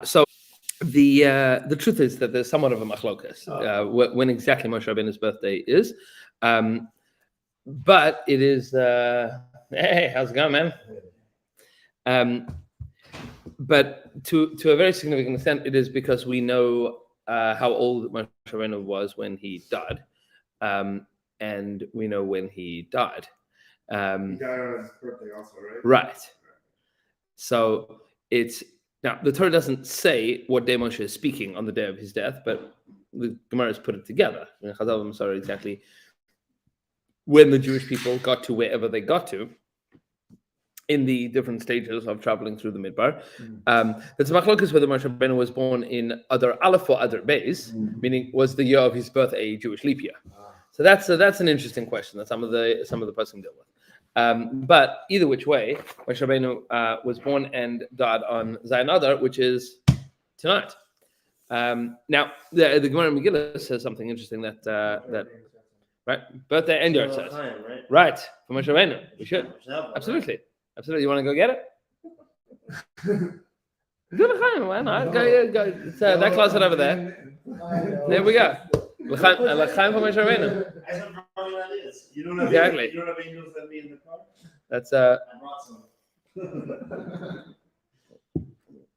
So the truth is that there's somewhat of a machlokas when exactly Moshe Rabbeinu's birthday is, but it is. Hey, how's it going, man? But to a very significant extent, it is because we know how old Moshe Rabbeinu was when he died, and we know when he died. He died on his birthday also, right? Right. So it's now the Torah doesn't say what day Moshe is speaking on the day of his death, but the Gemara has put it together. Chazal sorry exactly when the Jewish people got to wherever they got to in the different stages of traveling through the Midbar. There's a machlokas whether Moshe Rabbeinu was born in Adar Aleph or Adar Beis, meaning was the year of his birth a Jewish leap year. So that's an interesting question that some of the person deal with. But either which way, Moshe Rabbeinu was born and died on Zayin Adar, which is tonight. Now, the Gemara in Megillah says something interesting that right, birthday and yahrzeit, right, for Moshe Rabbeinu, we should absolutely. You want to go get it? Go l'chaim, why not? Go. It's that closet over there. There we go. L'chaim for Moshe Rabbeinu. I have brilliant ideas. You don't have angels that be in the car? That's I brought some.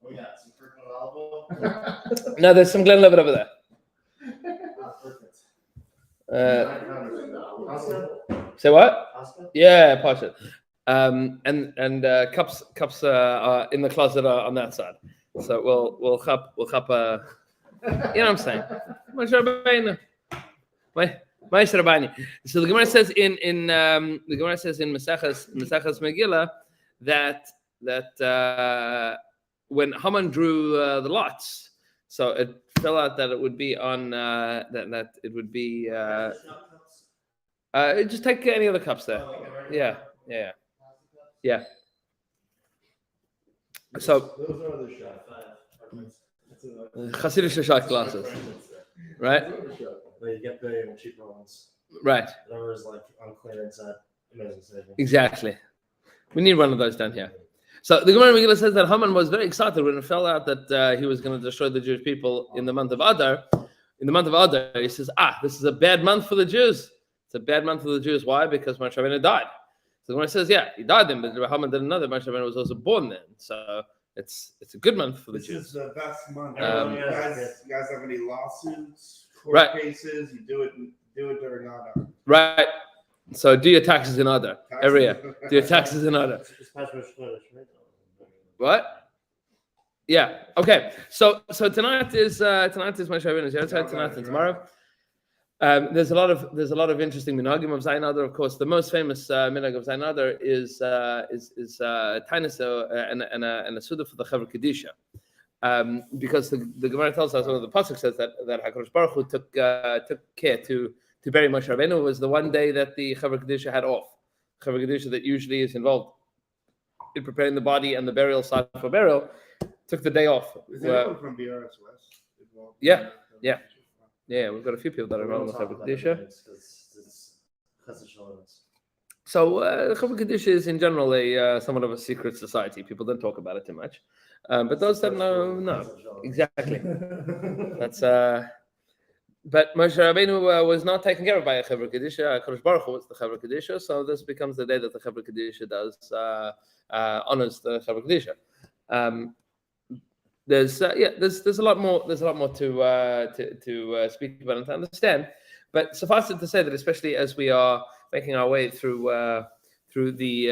Oh yeah, some purple olive oil. No, there's some Glenlivet over there. Perfect. Say what? Pasta? Yeah, pasha. And cups are in the closet on that side. So we'll chop you know what I'm saying? Moshe Rabbeinu. So the Gemara says in Mesechas Megillah that when Haman drew the lots, so it fell out that it would be on that it would be just take any of the cups there. Yeah. So those are the Hasidic shot glasses, right? You get the cheaper ones. Right. Whatever is like on clearance at Amazing Savings. Exactly. We need one of those down here. So the Gemara Megillah says that Haman was very excited when it fell out that he was going to destroy the Jewish people in the month of Adar. In the month of Adar, he says, this is a bad month for the Jews. It's a bad month for the Jews. Why? Because Moshe Rabbeinu died. So the Gemara says, he died then, but Haman didn't know that Moshe Rabbeinu was also born then. So it's a good month for the Jews. This is the best month. You guys have any lawsuits, court right. cases? You do it during Adar. Right. So do your taxes in Adar every year. Do your taxes in Adar. What? Yeah. Okay. So tonight is Moshe Rabbeinu's yahrzeit tonight and tomorrow. There's a lot of interesting minhagim of Zayin Adar. Of course, the most famous minhag of Zayin Adar is Tainus and a suda for the Chaver Kedisha, because the Gemara tells us, or the pasuk says that Hakadosh Baruch Hu took care to bury Moshe Rabbeinu. It was the one day that the Chaver Kedisha had off. Chaver Kedisha that usually is involved in preparing the body and the burial site for burial took the day off. Is anyone from BRS West involved? Yeah. Yeah, we've got a few people that are around the Chaver Kedisha. So the Chaver Kedisha is in general somewhat of a secret society. People don't talk about it too much. But those that know, exactly. That's but Moshe Rabbeinu was not taken care of by a Chaver Kedisha. Hakadosh Baruch Hu was the Chaver Kedisha, so this becomes the day that the Chaver Kedisha does honors the Chaver Kedisha. There's a lot more to speak about and to understand, but suffice it to say that especially as we are making our way through the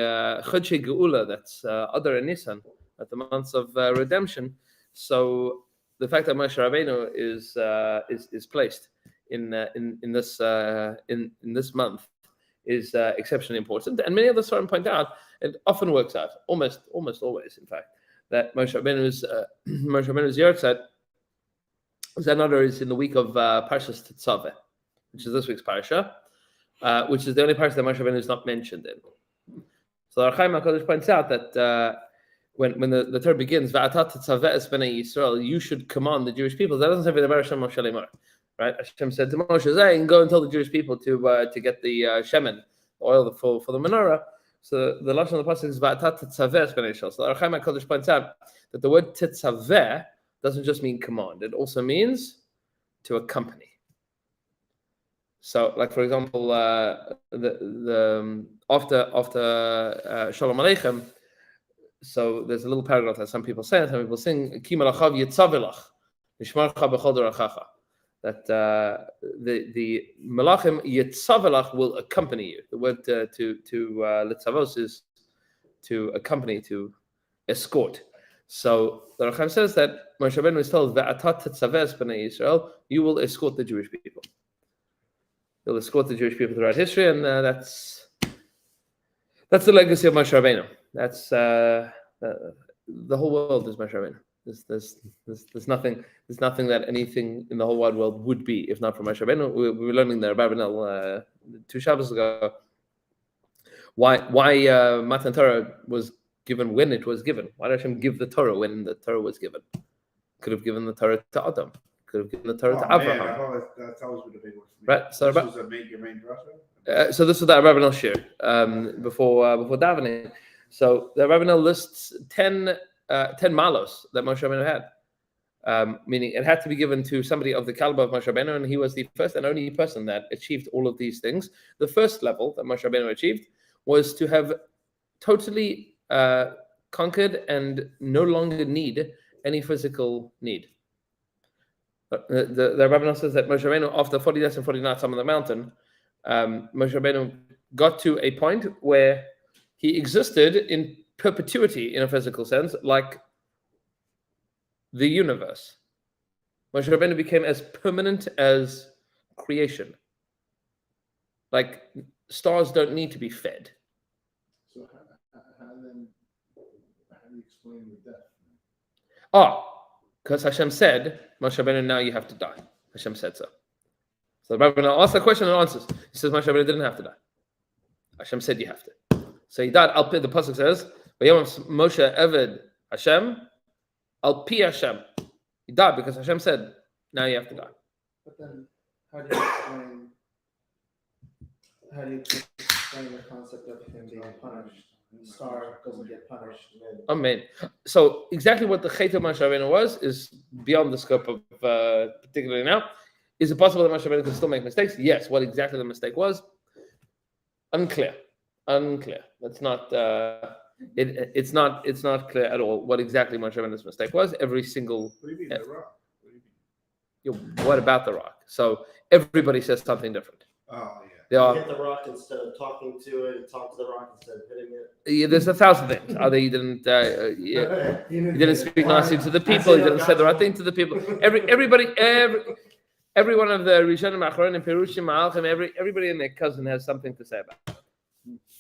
Chodshei Geula, that's Adar and Nisan, at the months of redemption. So the fact that Moshe Rabbeinu is placed in this month is exceptionally important, and many of the Sfarim point out it often works out, almost always, in fact, that Moshe Rabbeinu's yahrzeit Zayin Adar is in the week of Parshas Tetzaveh, which is this week's parsha, which is the only parsha that Moshe Rabbeinu is not mentioned in. So the Archaim HaKadosh points out that when the Torah begins, Va'atat Tetzaveh es bnei Yisrael, you should command the Jewish people. That doesn't say V'daber Hashem Moshe Lemar, right? Hashem said to Moshe, "Zayin, go and tell the Jewish people to get the shemen, oil for the menorah." So the lashon of the pasuk is Va'atat Tetzaveh es bnei Yisrael. So the Archaim HaKadosh points out that the word Tetzaveh doesn't just mean command. It also means to accompany. So, like for example, after Shalom Aleichem, so there's a little paragraph that some people say, and some people sing, Ki malachav yitzavilach, nishmarcha b'chol derachacha. That the malachim yitzavilach will accompany you. The word to litzavos is to accompany, to escort. So the Racham says that Moshe Rabbeinu is told that tetzaves b'nei Yisrael, you will escort the Jewish people. You'll escort the Jewish people throughout history, and that's the legacy of Moshe Rabbeinu. That's the whole world is Moshe Rabbeinu. There's nothing that anything in the whole wide world would be if not for Moshe Rabbeinu. We were learning the Rabbanel 2 Shabbos ago why Matan Torah was given when it was given. Why did Hashem give the Torah when the Torah was given? Could have given the Torah to Adam. Could have given the Torah to Abraham. That's always been a big one for me. Right. So this was your main drasha? So this was that Rabbanel shir before davening. So the Rabbanel lists 10 malos that Moshe Rabbeinu had, meaning it had to be given to somebody of the caliber of Moshe Rabbeinu, and he was the first and only person that achieved all of these things. The first level that Moshe Rabbeinu achieved was to have totally conquered and no longer need any physical need. The Rabbanel says that Moshe Rabbeinu, after 40 days and 40 nights on the mountain, Moshe Rabbeinu got to a point where he existed in perpetuity in a physical sense, like the universe. Moshe Rabbeinu became as permanent as creation. Like stars don't need to be fed. So how do you explain the death? Because Hashem said, Moshe Rabbeinu, now you have to die. Hashem said so. So the Rabbi asks the question and answers. He says Moshe Rabbeinu didn't have to die. Hashem said you have to. So he died. The pasuk says, Moshe Eved Hashem, Al Pi Hashem. He died because Hashem said, now you have to die. But then, how do you explain the concept of him being punished? The star doesn't get punished. Amen. So exactly what the Chet of Moshe Rabbeinu was is beyond the scope of particularly now. Is it possible that Moshe Rabbeinu can still make mistakes? Yes. What exactly the mistake was? Unclear. That's not. It's not clear at all what exactly Moshe Rabbeinu's mistake was. Every single. What do you mean, the rock? What about the rock? So everybody says something different. Oh, You hit the rock instead of talking to it. Talk to the rock instead of hitting it. Yeah, there's 1,000 things. Either you didn't. You didn't speak nicely to the people. You didn't say the right thing to the people. Every one of the Rishonim, Achronim, Perushim, Ma'alchim, everybody and their cousin has something to say about it.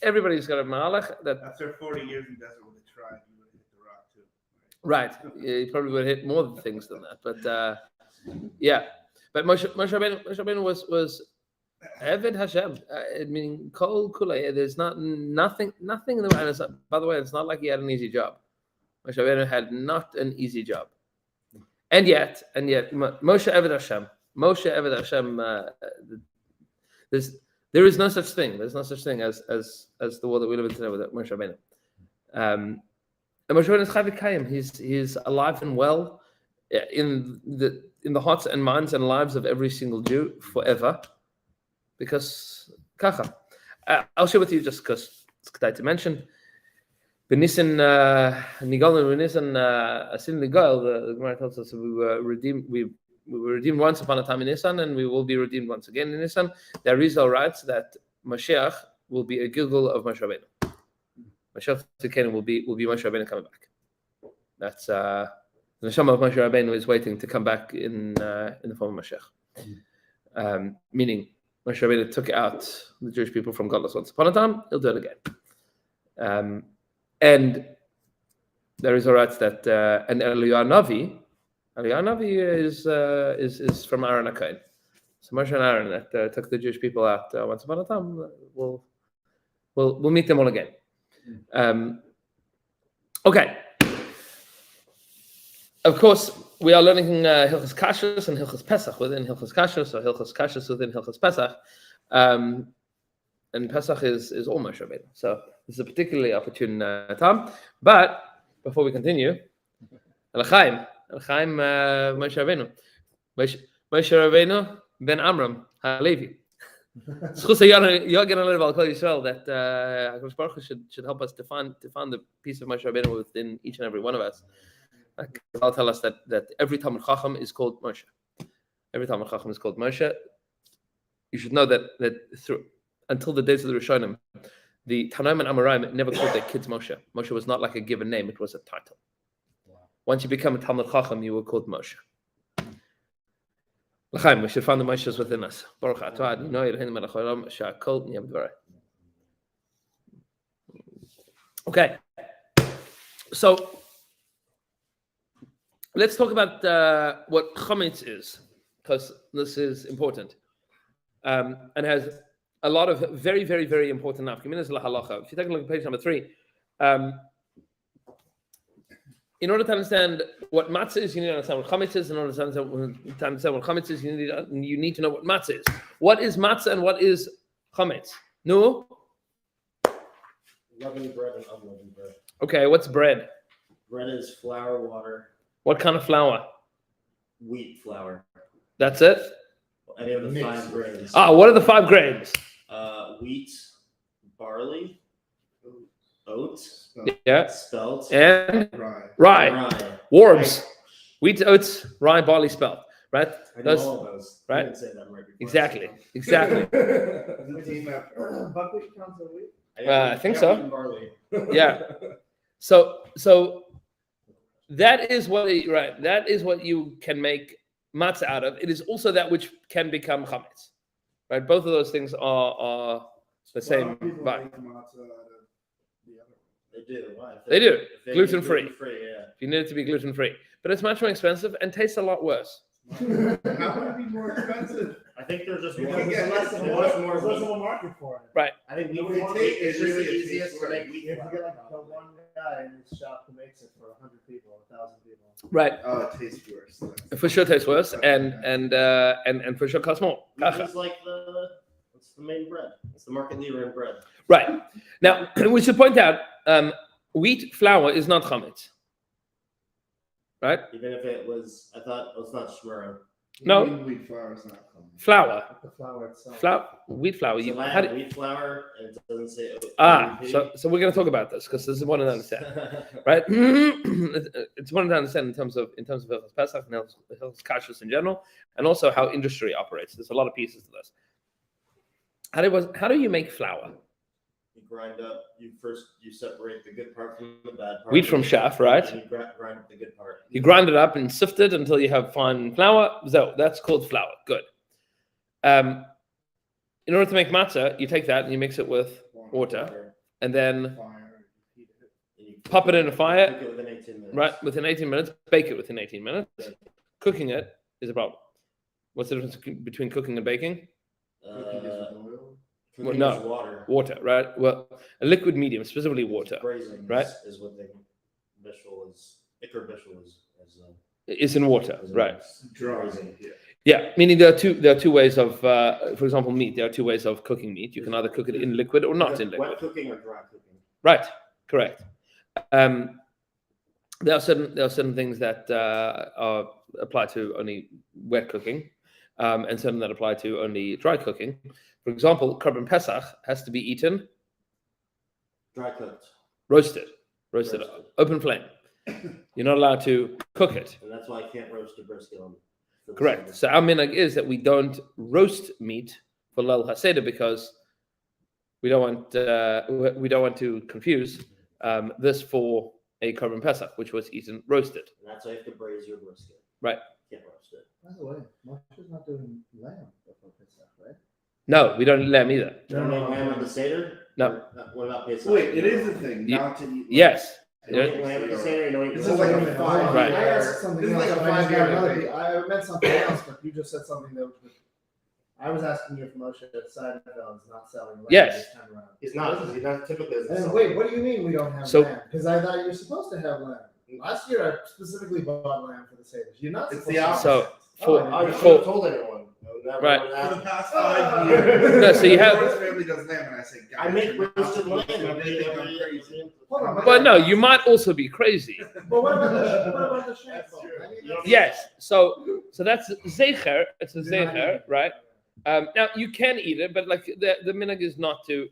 Everybody's got a Ma'alach that. After 40 years in desert with a tribe, you would hit the rock too. Right. You probably would hit more things than that. But yeah. But Moshe Rabbeinu was Eved Hashem, meaning Kol Kulei. There's nothing in the way. By the way, it's not like he had an easy job. Moshe Rabbeinu had not an easy job. And yet, Moshe Eved Hashem. There is no such thing. There's no such thing as the world that we live in today with Moshe Rabbeinu. And Moshe Rabbeinu is Chai V'Kayim. He's alive and well in the hearts and minds and lives of every single Jew forever. Because kacha. I'll share with you just because it's good to mention. B'Nisan Nigal and B'Nisan Asin Nigal. The Gemara tells us we were redeemed. We were redeemed once upon a time in Nisan, and we will be redeemed once again in Nisan. The Arizal writes that Mashiach will be a Gilgul of Moshe Rabbeinu. Mashiach Tzidkenu will be Moshe Rabbeinu coming back. That's the Neshama of Moshe Rabbeinu is waiting to come back in the form of Mashiach. Meaning Moshe Rabbeinu took out the Jewish people from godless once upon a time. He'll do it again. And there is a writes that and Eliyahu Navi is from Aaron HaKohen. So Moshe and Aaron that took the Jewish people out once upon a time. We'll meet them all again. Okay. Of course, we are learning Hilchos Kashrus and Hilchos Pesach within Hilchos Kashrus, or Hilchos Kashrus within Hilchos Pesach. And Pesach is all Moshe Rabbeinu. So this is a particularly opportune time. But before we continue, L'chaim, Chaim Moshe Rabbeinu. Moshe Rabbeinu ben Amram HaLevi. Schus Yogan Alev Al Kol Yisrael that HaKadosh Baruch Hu should help us to find the piece of Moshe Rabbeinu within each and every one of us. I'll tell us that every Talmid Chacham is called Moshe. Every Talmid Chacham is called Moshe. You should know that through until the days of the Rishonim, the Tanaim and Amoraim never called their kids Moshe. Moshe was not like a given name; it was a title. Once you become a Talmid Chacham, you were called Moshe. L'chaim, we should find the Moshes within us. Baruch atah Adonai Eloheinu melech haolam she'akol nהיה b'dvarei. Okay, so let's talk about what chametz is, because this is important and has a lot of very, very, very important nafkaminas lahalacha. If you take a look at page number 3, in order to understand what matzah is, you need to understand what chametz is. In order to understand what chametz is, you need to know what matzah is. What is matzah and what is chametz? No? Leavened bread and unleavened bread. Okay, what's bread? Bread is flour, water, What kind of flour? wheat flour. That's it? Any of the Mixed. 5 grains. What are the 5 grains? Wheat, barley, oats, Yeah. spelt, And Right. rye. Warbs. Wheat, oats, rye, barley, spelt. Right? I know Those, all of those. right? I didn't say that right before. exactly. Exactly. The team effort. Buckwheat counts as wheat? I think so. wheat and barley. Yeah. So that is what you can make matzah out of. It is also that which can become chametz. Right? Both of those things are the same People vibe. make matzah out of the other They do. Why? If They do. if they Gluten-free. Gluten-free, yeah. You need it to be gluten-free. But it's much more expensive and tastes a lot worse. one. How would it be more expensive? I think there's just You more. can get There's less less and more of wheat. a market for it. Right. I think No, wheat it flour tastes- is it's really really easiest tastes to make great. wheat If you flour. get like the one guy in his shop who makes it for 100 people, 1,000 people. Right. Oh, it tastes worse. For sure tastes worse and for sure costs more. Wheat is like it's the main bread. It's the market leader in bread. Right. Now, we should point out, wheat flour is not chametz. Right? Even if it was, I thought it's not shmura. No. Wheat flour is not common. Flour. The flour itself. Wheat flour. So You, if I how have do- wheat flour and it doesn't say so we're going to talk about this because this is one to understand. Right? It's one to understand in terms of Hilchos Pesach and Hilchos Kashrus in general, and also how industry operates. There's a lot of pieces to this. How do you make flour? You grind up. You separate the good part from the bad part. Wheat from chaff, right? And you grind up the good part. You grind it up and sift it until you have fine flour. So that's called flour. Good. In order to make matzah, you take that and you mix it with water, and then Fire, heat it. And you pop it in a fire. Cook it within 18 minutes. Right, within 18 minutes, bake it within 18 minutes. Cooking it is a problem. What's the difference between cooking and baking? Cooking is with oil. Cooking no. is water. Water, right? Well, a liquid medium, specifically water, Braising right? is what they bishul is. Ikar bishul is is in water, right? Dry. braising. Yeah. Yeah, meaning there are two ways of, for example, meat. There are 2 ways of cooking meat. You can either cook it in liquid or not in liquid. Wet cooking or dry cooking. Right, correct. There are certain things that are apply to only wet cooking, and certain that apply to only dry cooking. For example, korban Pesach has to be eaten Dry cooked. roasted, open flame. You're not allowed to cook it. And that's why I can't roast a brisket on. for the Correct. Seder. So our minhag is that we don't roast meat for Leil HaSeder because we don't want to confuse this for a korban Pesach, which was eaten roasted. And that's why you have to braise your brisket. Right. Can't roast it. By the way, Moshe's not doing lamb before Pesach, right? No, we don't eat lamb either. You don't make lamb on the Seder? No. Or, what about Pesach? Wait, it is a thing Ye- not to eat. Yes. You don't eat lamb on the Seder, you don't eat This lamb is like on a the Wait a minute, five- hold on. Right. I asked something This is else. like a but I just got 5-year another thing. piece. I meant something else, but you just said something that I was asking you if Moshe Seidenfeld is not selling lamb Yes. this time around. He's not typically. doesn't And sell wait, lamb. what do you mean we don't have So- lamb? Because I thought you were supposed to have lamb. Last year I specifically bought lamb for the Seder. You're not It's supposed the to. opposite. So for Oh, you should for have told anyone. Never Right. For the asked. past 5 years. No, so you have- Lawrence family does lamb, and I say, guys, I make you're roasted not- lamb They think I'm every crazy. year. Hold on, But no, you might also be crazy. But what about the shrimp? That's true. I mean, that's- Yes. So that's zecher. It's a zecher, right? Now you can eat it, but like the minhag is not to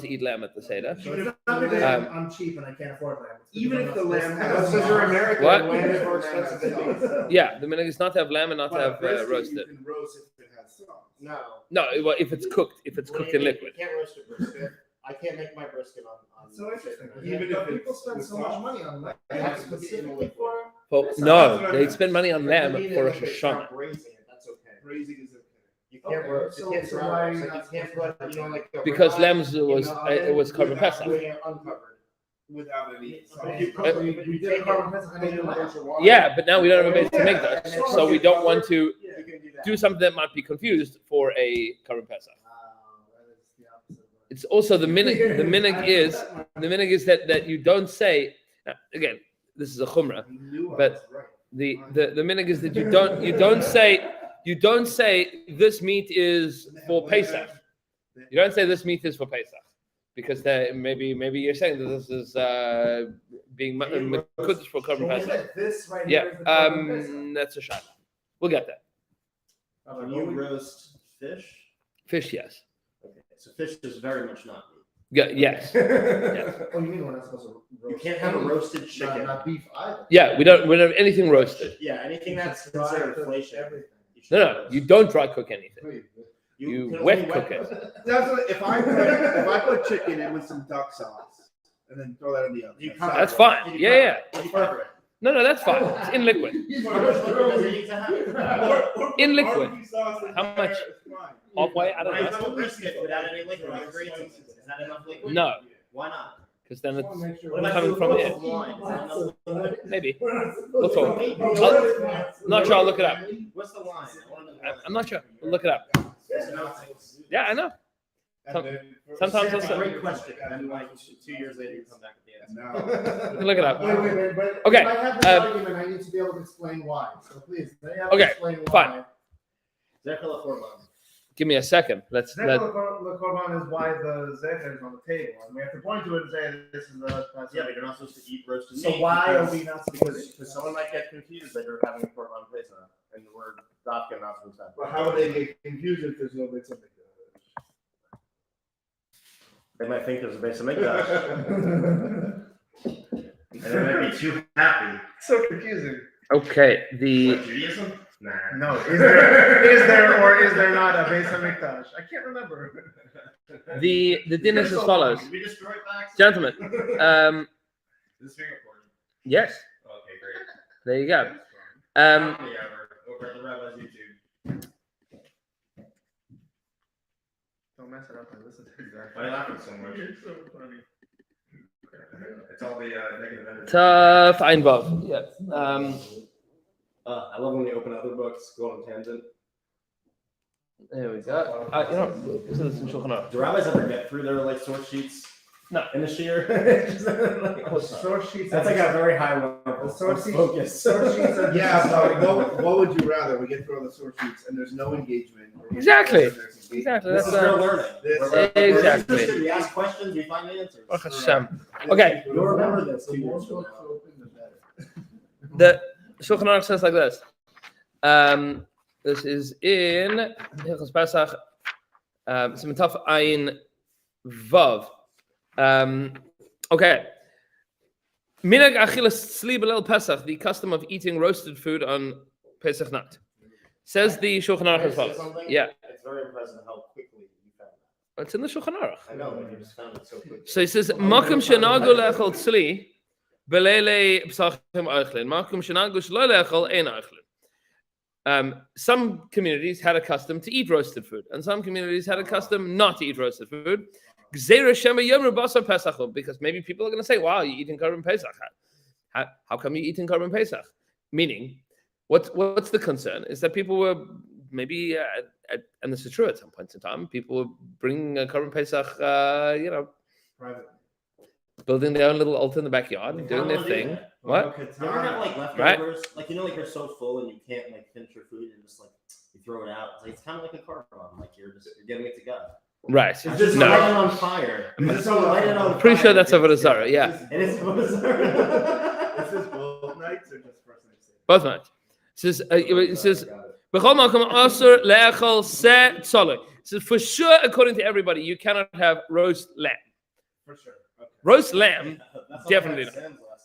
eat lamb at the seder. So it's not because Um, I'm cheap and I can't afford lamb. It's Even because if I'm the not lamb supposed to has- have Because you're lamb. American, What? lamb is more expensive than beef. Yeah, the minhag is not to have lamb and not to But have brisket roasted. You can roast if it has sauce. No. No, well, if it's cooked in liquid. You can't roast a brisket. I can't make my brisket on. So interesting. Even But if people it's spend with so much sauce? money on lamb. I have to cook it in the liquid. for. Well, no, they spend money on lamb for Rosh Hashanah. Braising it, that's okay. Braising is okay. You can't Okay, roast. so- You can't so dry why roast. you Like, not you can't supposed put, to you know, like a Because ribeye lamb's in was the oven it was carbon without pesach. with it uncovered. Without any If sauce. you cook it, You did a carbon Pesach and then lamb. Yeah, but now we don't have a base to make that, so we don't want to You can do that. do something that might be confused for a carbon pesach. That is the opposite of what- It's also the minhag. The minhag is that you don't say. Now, again, this is a chumrah. He knew I But- was right. The minhag is that you don't say this meat is for Pesach. You don't say this meat is for Pesach because maybe you're saying that this is being mekudesh for carbon So we pesach. said this right Yeah, here is the carbon Pesach. that's a shot. We'll get that. Can you roast fish? Fish, yes. Okay, so fish is very much not meat. Yeah, yes. Oh, you mean we're not supposed to roast? You can't have a any- roasted chicken. Not beef either. Yeah, we don't have anything roasted. Yeah, anything that's Dry considered cook inflation. everything. No, you don't dry cook anything. Wait, You can wet only cook it. That's what, if I put chicken in with some duck sauce and then throw that in the oven. You that's cover That's it. fine. You Yeah, cover it. You cover it. No, that's fine. It's in liquid. How much liquid does it need to have? Or In liquid. barbecue sauce in How there, much? it's fine. Halfway? I don't Why is know. the brisket without any liquid? Like grating? Is that enough liquid? No, Why not? because then it's What about coming the from liquid it. wine? Is that enough liquid? Maybe. We'll talk. Not sure. I'll look it up. What's the wine? I wanna know the wine. I'm not sure. We'll look it up. Yeah, I know. And then- Sometimes That's a also- great question. And like 2 years later, you come back with the And answer. now- We can look it up. Wait, but Okay, if I have this argument, I need to be able to explain why. So please, they have to Okay, explain fine. why. Zecher Korban. Give me a second. Let's. The korban is why the zecher is on the table, and we have to point to it and say this is the. Yeah, but you're not supposed to eat roasted So meat. why are because- we not supposed to? Because someone might get confused that you're having a Korban Pesach, and we're not supposed to. But how would they get confused if there's no bits of They might think there's a base of mikdash, and they might be too happy. So confusing. Okay. The Judaism? Nah. No, is there or is there not a Beis Hamikdash? I can't remember. the din is as follows, Did we destroy facts? gentlemen. Is this being recorded? Yes. Okay, great. There you go. Happily ever over at the Rabbi's YouTube. Don't mess it up. I listen to Why are you laughing so much? You're so funny. It's all the negative energy. Tough Einbov. Yeah. I love when they open other books, go on a tangent. There we go. You know, this is in Shulchan Aruch. Do rabbis ever get through their like source sheets? No. In a shear? Just, like, Source sheets. that's like a very high level The of source sheets- focus. source sheets are- Yeah, so what would you rather? We get through all the source sheets and there's no engagement. or we- Exactly. there's engagement. Exactly. This That's is real learning. This- We're Exactly. interested. We ask questions, we find answers. Baruch Hashem. Okay. You'll remember this 2 The more years from books now. open, the better. The Shulchan Aruch says like this. This is in Hilchos Pesach. Simataf Ayin Vav. Okay. Minhag achilas tzli b'leil Pesach, the custom of eating roasted food on Pesach night. Says the Shulchan Aruch Can I as say follows. something? Yeah, It's very impressive how quickly you found that. it's in the Shulchan Aruch. I know, but you just found it so quickly. So he says, Makom shenagu lechol tzli b'leilei Pesachim oichlin. Makom shenagu shlo lechol ein oichlin. Some communities had a custom to eat roasted food, and some communities had a custom not to eat roasted food. Gzeira shema yom basar pesachum, because maybe people are going to say, "Wow, you're eating Korban Pesach. How come you're eating Korban Pesach?" Meaning, what's the concern? Is that people were maybe, and this is true at some points in time, people were bringing Korban Pesach, Private. building their own little altar in the backyard, and doing their thing. What? You ever have like leftovers? Like like you're so full and you can't like finish your food and just like you throw it out. It's kind of like a car bomb. Like you're giving it to God. Right. It's just No. light it on fire. Light it on Pretty fire. sure that's Avodah Zarah. Yeah. It is Avodah Zarah. Is this both nights or just first night? Both nights. It says, "B'chol makom asur le'achol se tzoloi." It says, for sure, according to everybody, you cannot have roast lamb. For sure. Okay. Roast lamb, That's definitely not.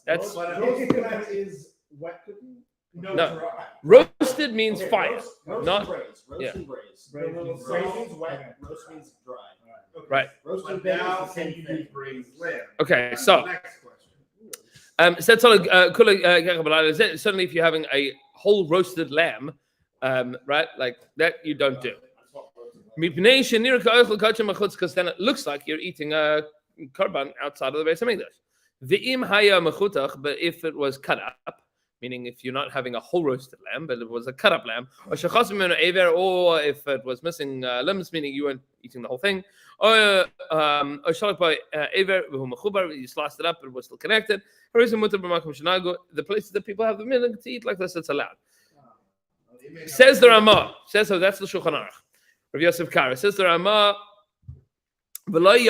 that's Roast lamb is wet cooking. No, No. dry. roasted means fire. Roast not- and braise. Roast yeah. and braise. Braise means Braise raw. means wet. Roast means dry. Okay. Right. Roast and But bacon now is the can same you thing. use braised lamb? Okay, That's so the next question. certainly if you're having a whole roasted lamb, right, like that you don't do. Because then it looks like you're eating a korban outside of the Beis Hamikdash. But if it was cut up, meaning if you're not having a whole roasted lamb, but it was a cut up lamb, or if it was missing limbs, meaning you weren't eating the whole thing, or you sliced it up, it was still connected. The places that people have the minhag to eat like this, it's allowed. Says the Ramah. Says so. That's the Shulchan Aruch. Rav Yosef Kara says the Ramah. Don't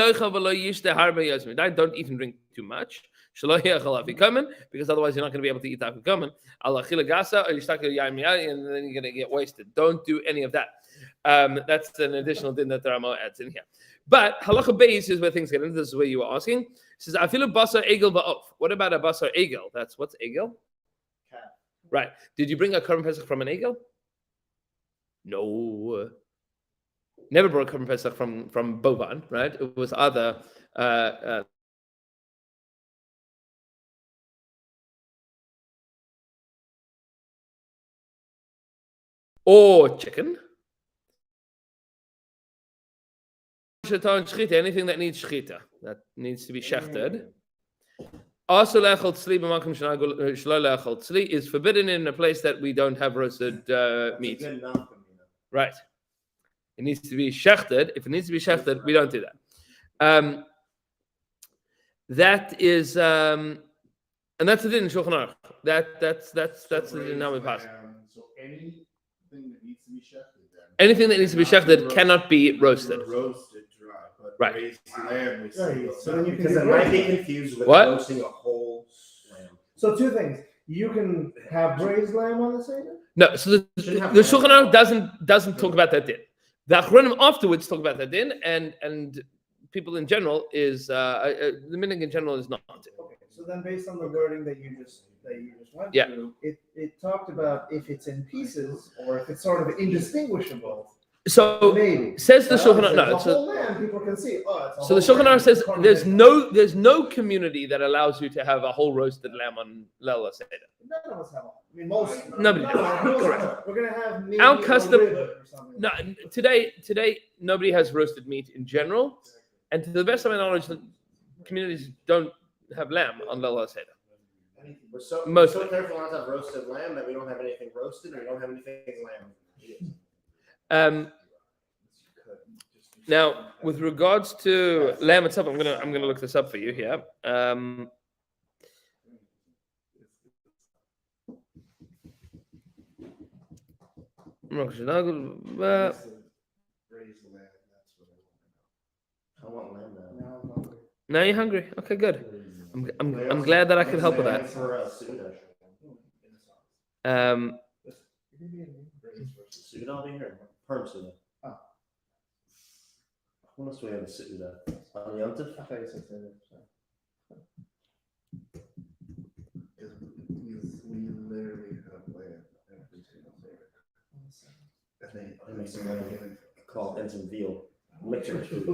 eat and drink too much. Because otherwise you're not going to be able to eat afikomen. And then you're going to get wasted. Don't do any of that. That's an additional thing that the Ramah adds in here. But halacha beis is where things get into. This is where you were asking. It says afilu basar egel ba'of. What about a basar egel? That's what's egel? Cat. Right. Did you bring a korban pesach from an egel? No. Never brought a korban pesach from bovan, right? It was either or chicken. Anything that needs shchita, that needs to be shechted. Also, lechol tzli b'makom shelo lechol tzli is forbidden in a place that we don't have roasted meat. Good enough. Right. It needs to be shechted. If it needs to be shechted, we don't do that. That is, and that's the din in Shulchan Aruch. That's the din now we pass. So anything that needs to be shechted then. Anything that needs to be shechted cannot be roasted. Roasted dry, but Right. braised lamb is Right, so then you can Because it might be confused with What? roasting a whole lamb. So two things. You can have braised lamb on the Seder. No, so the Shulchan Aruch doesn't talk about that din. The Achronim afterwards talk about that din, and people in general is the minhag in general is not. Okay, so then based on the wording that you just went Yeah. through, it talked about if it's in pieces or if it's sort of indistinguishable. So Maybe. says the But Shulchan if Aruch. it's No, a whole lamb, people can see. Oh, it's a so the whole Shulchan lamb. Aruch says Korban there's Pesach. there's no community that allows you to have a whole roasted lamb on Leila Seder. None of us have all. I mean, most. Nobody does. most- Correct. We're gonna have maybe Our a custom- rib or something. No, today nobody has roasted meat in general, and to the best of my knowledge, the communities don't have lamb on Leila Seder. We're so Mostly. careful not to have roasted lamb that we don't have anything roasted and we don't have anything lamb. Now, with regards to lamb itself, I'm gonna look this up for you here. Braised lamb, that's what I want lamb now. No, I'm hungry. Now you're hungry. Okay, good. I'm glad that I could help with that. For Suda. Suda, I'll be here. Perm Suda. Oh. When else do we have a Suda? On Yom Tov? I thought you said Seder, sorry. we literally have lamb every single day. And That makes some lamb. Call in some veal. Mixture of food.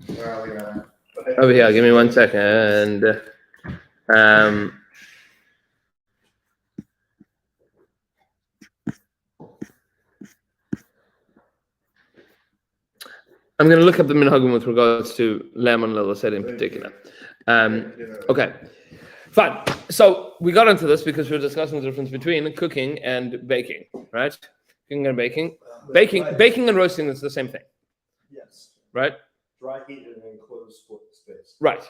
Where are we at? Over here, give me 1 second. I'm going to look up the minhagim with regards to lamb and Leila Seder in particular. Okay, fine. So we got into this because we were discussing the difference between cooking and baking, right? Cooking and baking. Baking and roasting is the same thing, Yes. right? Dry heat in an enclosed space. Right.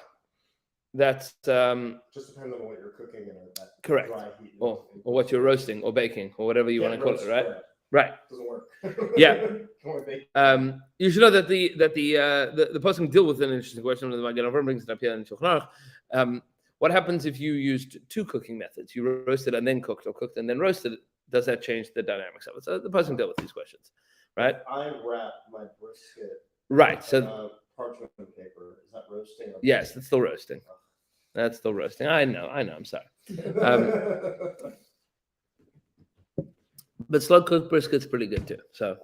That's Just depending on what you're cooking in that correct. dry heat. Or what you're roasting or baking or whatever you want to call it, right? Bread. Right. Doesn't work. Yeah. Can only bake. You should know that the person deal with an interesting question. The Magen Avraham brings it up here in Shulchan Aruch. What happens if you used two cooking methods? You roasted and then cooked, or cooked and then roasted. Does that change the dynamics of it? So the person deal with these questions, right? I wrap my brisket. Right. So Parchment paper. Is that roasting? Or yes, that's still roasting. That's still roasting. I know. I'm sorry. But slow cooked brisket's pretty good too. So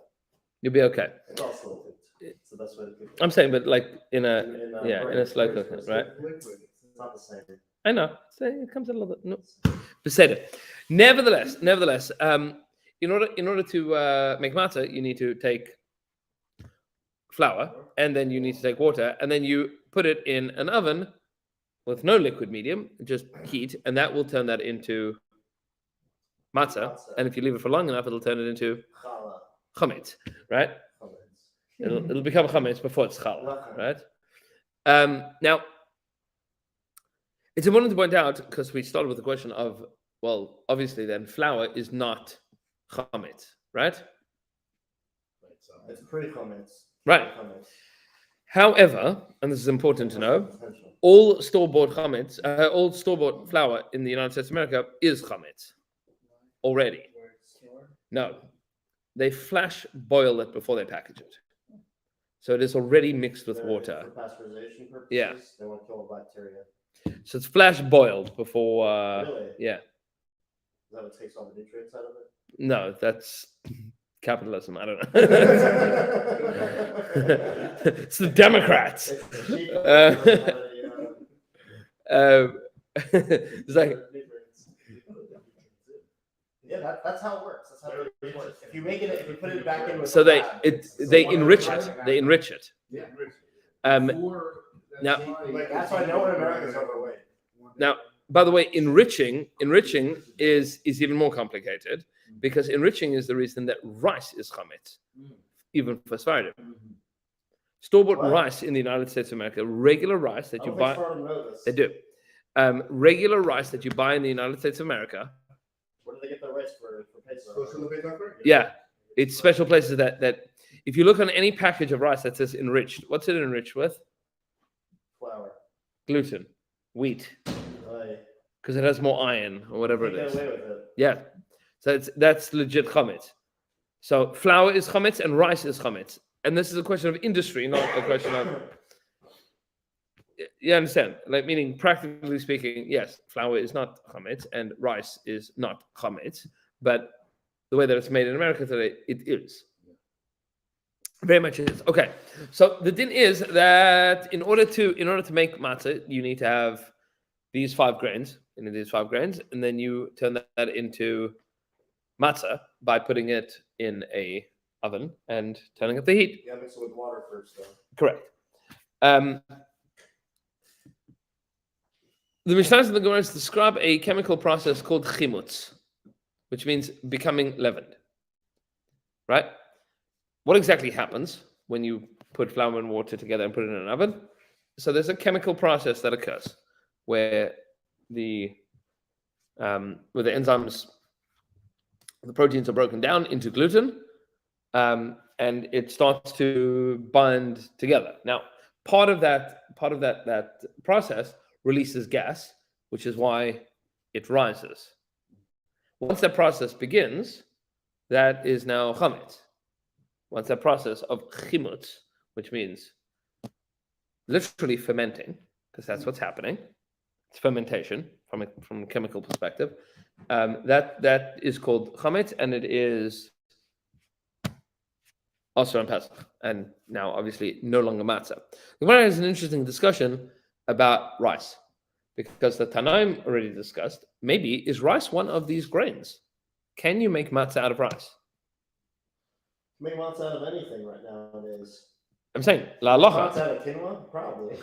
you'll be okay. It's also it's the best way to cook it. I'm saying, but like in a burning slow place, cooker, it's right? Liquid. It's not the same. I know. So it comes a little bit. No. Beseder. Nevertheless, in order to make matzah, you need to take flour, and then you need to take water, and then you put it in an oven with no liquid medium, just heat, and that will turn that into matzah. And if you leave it for long enough, it'll turn it into Challah. chametz, right? Chametz. It'll become chametz before it's challah, right? Now, it's important to point out, because we started with the question of, well, obviously then flour is not chametz, right? It's pre-chametz. Right. Chametz. However, and this is important to know, Potential. all store-bought chametz, all store-bought flour in the United States of America is chametz already. Where it's stored. No, they flash boil it before they package it, so it is already mixed with water. For pasteurization purposes, Yeah. they want to kill bacteria. So it's flash boiled before. Really? Yeah. Is that what takes all the nutrients out of it? No, that's capitalism. I don't know. It's the Democrats. It's cheap. It's like Yeah, that's how it works. That's how it works. If you make it, if you put it back in with so the lab, they enrich it. They enrich it. Yeah. Now- That's why no one in America is overweight. Now, by the way, enriching is even more complicated, because enriching is the reason that rice is chametz, even for Sfaradim. Store-bought What? rice in the United States of America, regular rice that I you don't buy, think Spartan know this. they do. Regular rice that you buy in the United States of America, Where do they get their rice for Pesach? Social debate on Friday? yeah, it's special places that if you look on any package of rice that says enriched, what's it enriched with? Flour. Gluten, wheat, Right. because it has more iron or whatever it Get is. away with it. Yeah, so that's legit chametz. So flour is chametz and rice is chametz, and this is a question of industry, not a question of. You understand? Like, meaning, practically speaking, yes, flour is not chametz and rice is not chametz, but the way that it's made in America today, it is. Very much is. Okay, so the din is that in order to make matzah, you need to have these 5 grains, and then you turn that into matzah by putting it in a oven and turning up the heat. You gotta mix it with water first, though. Correct. The Mishnahs and the Gemaras describe a chemical process called chimutz, which means becoming leavened. Right? What exactly happens when you put flour and water together and put it in an oven? So there's a chemical process that occurs where the enzymes, the proteins are broken down into gluten, and it starts to bind together. Now, part of that process releases gas, which is why it rises. Once that process begins, that is now chametz. Once that process of chimutz, which means literally fermenting, because that's what's happening, it's fermentation from a chemical perspective. That is called chametz, and it is also on Pesach, and now obviously no longer matzah. The Gemara has an interesting discussion about rice, because the Tanaim already discussed, maybe is rice one of these grains? Can you make matzah out of rice? Make matzah out of anything right nowadays. I'm saying la Matzah halacha. out of quinoa, probably.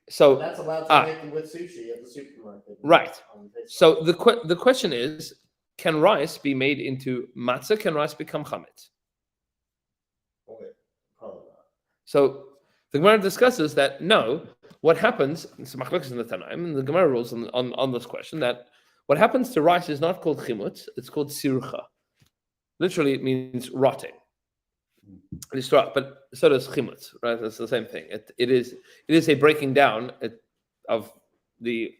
So That's allowed to make it with sushi at the supermarket. Right. On Facebook. So the question is, can rice be made into matzah? Can rice become chametz? Okay, probably not. So The Gemara discusses that no, what happens, it's machlokes in the Tanaim, and the Gemara rules on this question that what happens to rice is not called chimutz, it's called sircha. Literally, it means rotting. It's right, but so does chimutz, right? It's the same thing. It is a breaking down of the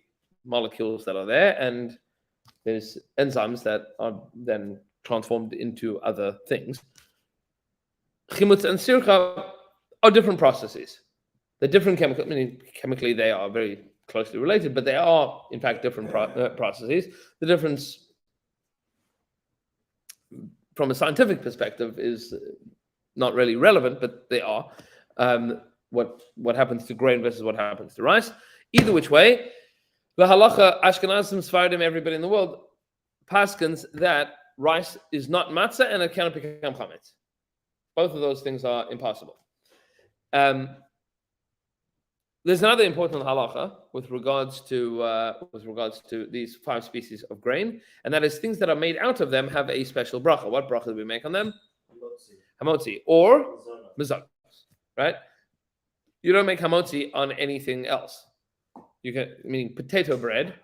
molecules that are there, and there's enzymes that are then transformed into other things. Chimutz and sircha are different processes. They're different chemically they are very closely related, but they are in fact different processes. The difference from a scientific perspective is not really relevant, but they are. What happens to grain versus what happens to rice. Either which way, the halacha, Ashkenazim, Sfardim, everybody in the world, paskins that rice is not matzah and it cannot become chametz. Both of those things are impossible. There's another important halacha with regards to these 5 species of grain, and that is things that are made out of them have a special bracha. What bracha do we make on them? Hamotzi or mezuzah, right? You don't make hamotzi on anything else. You can, meaning potato bread.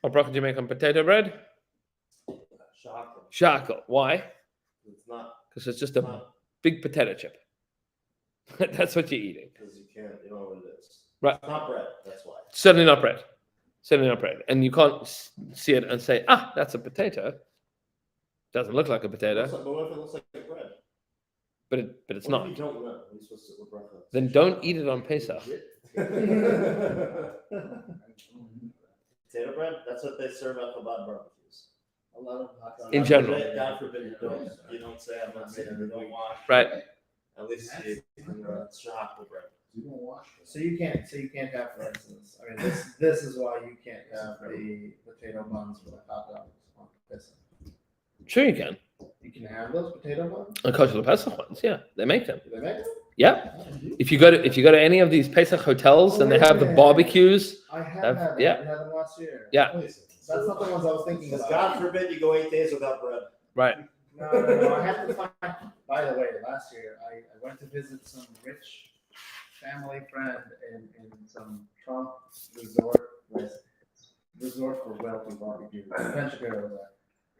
What bracha do you make on potato bread? Shakel. Why? It's not Because it's just a big potato chip. That's what you're eating. because you don't know what it is. Right. It's not bread. That's why. Certainly not bread. Certainly not bread. And you can't see it and say, that's a potato. Doesn't look like a potato. But what if it looks like bread? But it's What not. if you don't know? Are you supposed to what bracha? Then don't eat it on Pesach. Potato bread? That's what they serve at Chabad barbecues. A lot of hot dogs. In general. God forbid you don't say I'm not saying you don't wash. Right. At least it's shahakal bread. You don't wash it. So you can't have, for instance, I mean, this is why you can't have the potato buns with hot dogs on Pesach. Sure you can. You can have those potato buns? On kosher Pesach ones, yeah. They make them. Do they make them? Yeah. If you go to any of these Pesach hotels and they have the barbecues, I have That's- had them. yeah. We had them last year. Yeah. That's not the ones I was thinking Because about. God forbid you go 8 days without bread. right. No. I have to find. By the way, last year I went to visit some rich family friend in some Trump resort for wealthy barbecue. Ben Shapiro was there.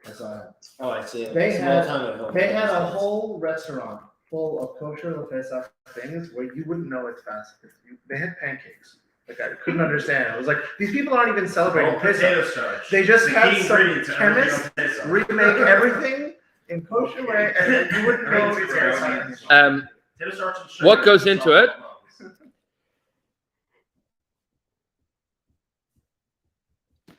I saw him. Oh, I see. They Small had- time at home. They had a whole restaurant full of kosher Pesach things where you wouldn't know it's fast food. They had pancakes. Like I couldn't understand. It was like these people aren't even celebrating Pesach. starch. They just The have key some ingredient to everything chemist on Pesach. remake everything in kosher way, and you wouldn't know it's Pesach. Potato starch and sugar. What goes into it?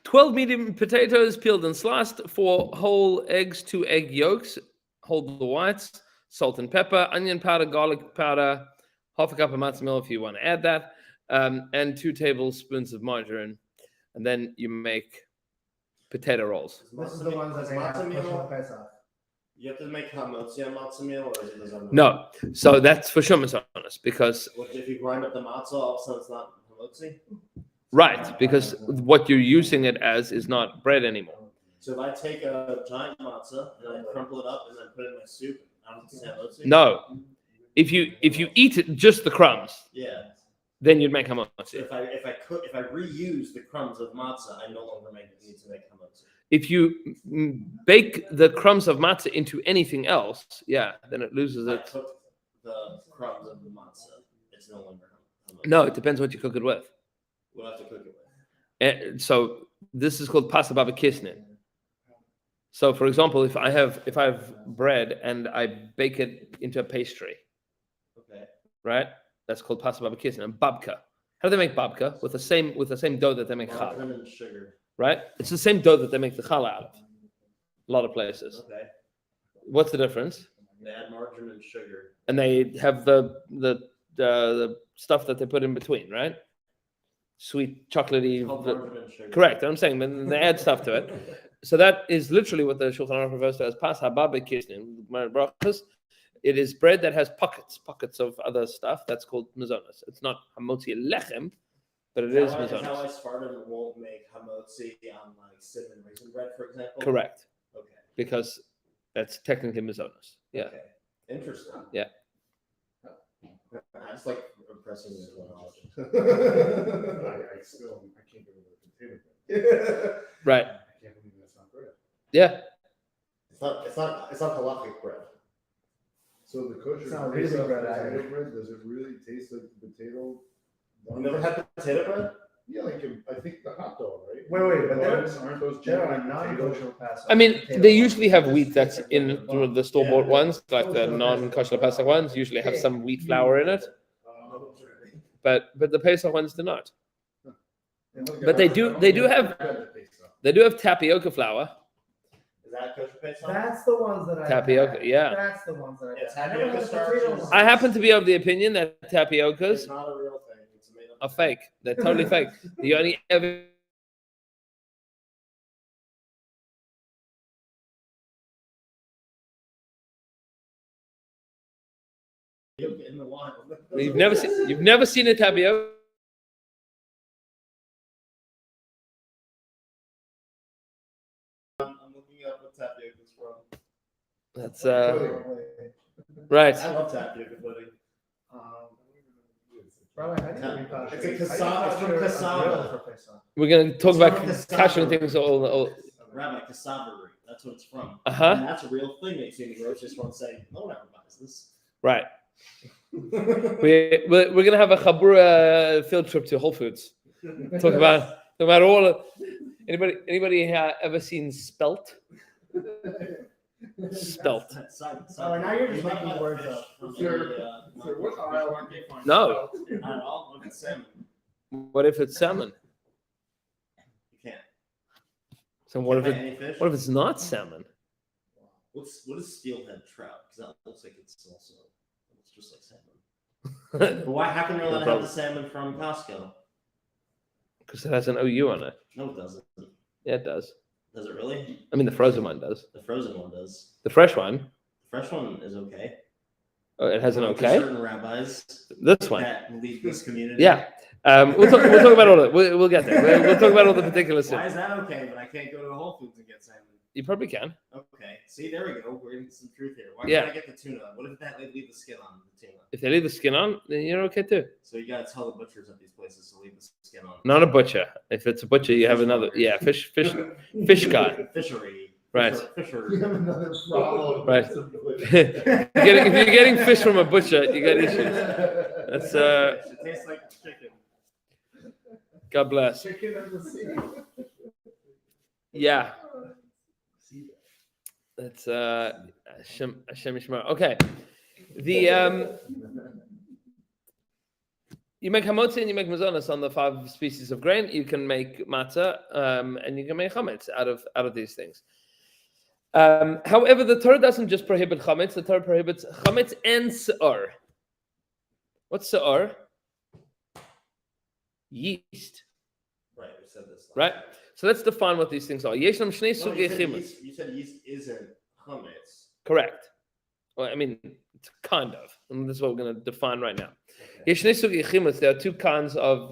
12 medium potatoes peeled and sliced, 4 whole eggs, 2 egg yolks, hold the whites, salt and pepper, onion powder, garlic powder, half a cup of matzah meal if you want to add that, and 2 tablespoons of margarine. And then you make potato rolls. This is the ones that they have Matzah kosher meal. Pesach. You have to make hamotzi on matzah meal, or is it the No, so that's for sure honest, because What if you grind up the matzah, all of a sudden it's not hamotzi? right, because what you're using it as is not bread anymore. So if I take a giant matzah and I crumple it up and then put it in my soup, I don't say hamotzi? No, if you eat it just the crumbs, Yeah. then you'd make So hamotzi. if I reuse the crumbs of matzah, I no longer need to make hamotzi. If you bake the crumbs of matzah into anything else, yeah, then it loses If I its. cook the crumbs of the matzah, it's no longer hamotzi. No, it depends what you cook it with. We'll have to cook it with. And so this is called pasta baba kisnin. So, for example, if I have bread and I bake it into a pastry, Okay. right? That's called pasta baba kisnin. And babka. How do they make babka? With the same dough that they make challah, Margarine and sugar. right? It's the same dough that they make the challah out of. A lot of places. Okay. What's the difference? They add margarine and sugar. And they have the stuff that they put in between, right? Sweet, chocolatey. Called margarine and sugar. Correct. I'm saying, but they add stuff to it. So that is literally what the Shulchan Aruch refers to as pas hababa kisnin. It is bread that has pockets of other stuff. That's called mazonos. It's not hamotzi lechem, but it is Is that why mazonos. Spartan won't make hamotzi on like cinnamon raisin bread, for example? Correct, Okay. because that's technically mazonos. Yeah. Okay. Interesting. Yeah. I just like impressing you with knowledge. I can't get over the potato bread. Right. I can't believe that's not bread. Yeah. It's not halachic bread. So the kosher It's not really Pesach bread potato either. bread, does it really taste like the potato? You never had potato bread? Yeah, like I think the hot dog, right? Wait, but Aren't those there generally are potato? non-kosher Pesach. I mean, potato they buns. usually have It wheat just that's tastes like in regular bun. the store-bought Yeah. ones, like the non-kosher Pesach ones. Usually have some wheat flour in it, but the Pesach ones do not. But they do have tapioca flour. Is that kosher Pesach? That's the ones that I Tapioca, had. yeah. That's the ones that I Yeah, had. I never had the tapioca potato starches. ones. I happen to be of the opinion that It's tapiocas not a real thing. It's made up. are fake. They're totally fake. The only ever In the wild. you've never seen a tapioca. I'm looking up what tapioca is from. That's right. I love tapioca pudding. Rabbi, how do you It's a reconstitute- cassava- how do you it's from culture a cassava. grill for Pesach? We're gonna talk It's about from cassava. cashing things all. Rabbi, cassava root. That's what it's from. Uh-huh. And that's a real thing that you see in the grocery store and say, no one ever buys this. Right. We're gonna have a Chabura field trip to Whole Foods. Talk about all of anybody ever seen spelt? Spelt. Oh, now you're just making words up. Sir, what aisle? No. Not all. Look at salmon. What if it's salmon? You can't. So what if Can't buy it? any fish? What if it's not salmon? What is steelhead trout? Because that looks like it's also it's just like salmon. But why? How can you not have the salmon from Costco? Because it has an OU on it. No, it doesn't. Yeah, it does. Does it really? I mean, the frozen one does. The frozen one does. The fresh one, The fresh one is okay. oh, it has an For okay. certain rabbis This one, that lead this community. yeah. We'll talk about all of it. We'll get there. We'll talk about all the particulars Why soon. is that okay? But I can't go to Whole Foods and get salmon. You probably can. Okay. See, there we go. We're getting some truth here. Why Yeah. can't I get the tuna? What if that leave the skin on the tuna? If they leave the skin on, then you're okay too. So you gotta tell the butchers at these places to leave the skin on. Not a butcher. If it's a butcher, you have another. Yeah, fish guy. Fishery. Right. Fisher. We have another problem. Right. If you're getting fish from a butcher, you got issues. That's It tastes like chicken. God bless. Chicken of the sea. Yeah. That's Hashem Yishmer. Okay. The you make hamotzi and you make mazonas on the 5 species of grain. You can make matzah and you can make chametz out of these things. However, the Torah doesn't just prohibit chametz. The Torah prohibits chametz and se'or. What's se'or? Yeast. Right. We said this. last Right. time. So let's define what these things are. Yeshnam shnei No, sugei you chametz. said yeast isn't chametz. Correct. Well, I mean, it's kind of. And this is what we're going to define right now. Okay. Yeshnei sugei chametz. There are 2 kinds of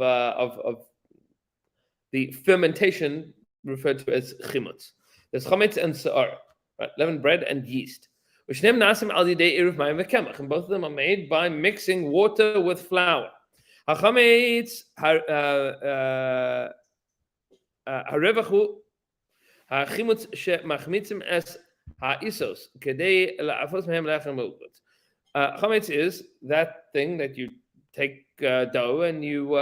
the fermentation referred to as chametz. There's chametz and se'or, right? Leavened bread and yeast. V'shneim nasim al yidei eruv mayim v'kemach, and both of them are made by mixing water with flour. Hachametz harevachu hachimutz shemachmitzim es ha'isos kedei la'afos mehem lechem me'ukot. Chametz is that thing that you take dough and you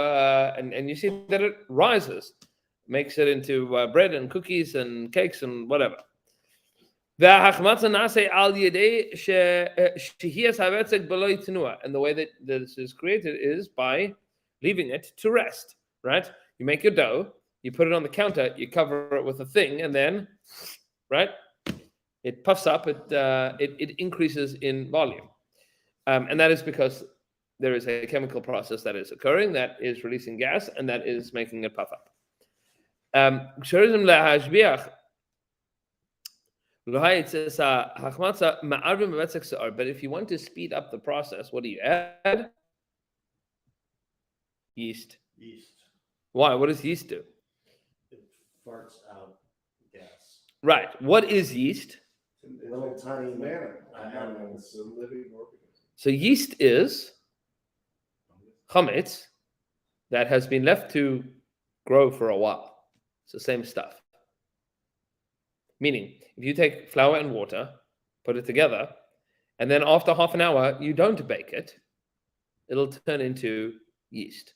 see that it rises, makes it into bread and cookies and cakes and whatever. And the way that this is created is by leaving it to rest, right? You make your dough, you put it on the counter, you cover it with a thing, and then, right, it puffs up, it increases in volume. And that is because there is a chemical process that is occurring that is releasing gas, and that is making it puff up. But if you want to speed up the process, what do you add? Yeast. Yeast. Why? What does yeast do? It farts out gas. Right. What is yeast? Little tiny man. animals. It's a living organism. So yeast is chametz that has been left to grow for a while. It's the same stuff. Meaning, if you take flour and water, put it together, and then after half an hour you don't bake it, it'll turn into yeast.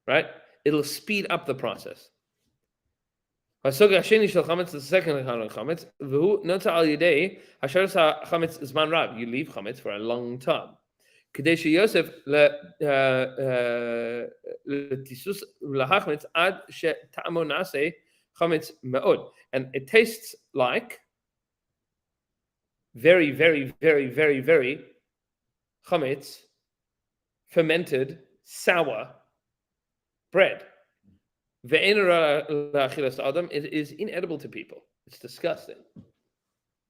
Right? It'll speed up the process. הסוג השני של חמץ, the second kind of chametz, והוא נוצר על ידי השארת החמץ זמן רב. You leave chametz for a long time. כדי שיוסף לטיסוס ולהחמץ עד שטעמו נעשה chametz מאוד. And it tastes like very, very, very, very, very chametz, fermented, sour bread. It is inedible to people. It's disgusting.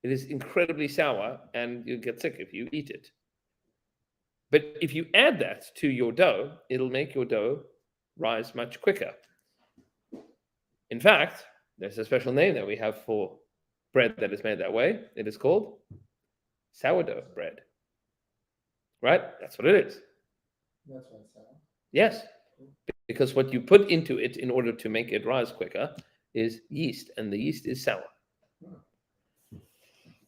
It is incredibly sour, and you get sick if you eat it. But if you add that to your dough, it'll make your dough rise much quicker. In fact, there's a special name that we have for bread that is made that way. It is called sourdough bread. Right? That's what it is. That's why it's sour. Yes. Because what you put into it in order to make it rise quicker is yeast, and the yeast is sour.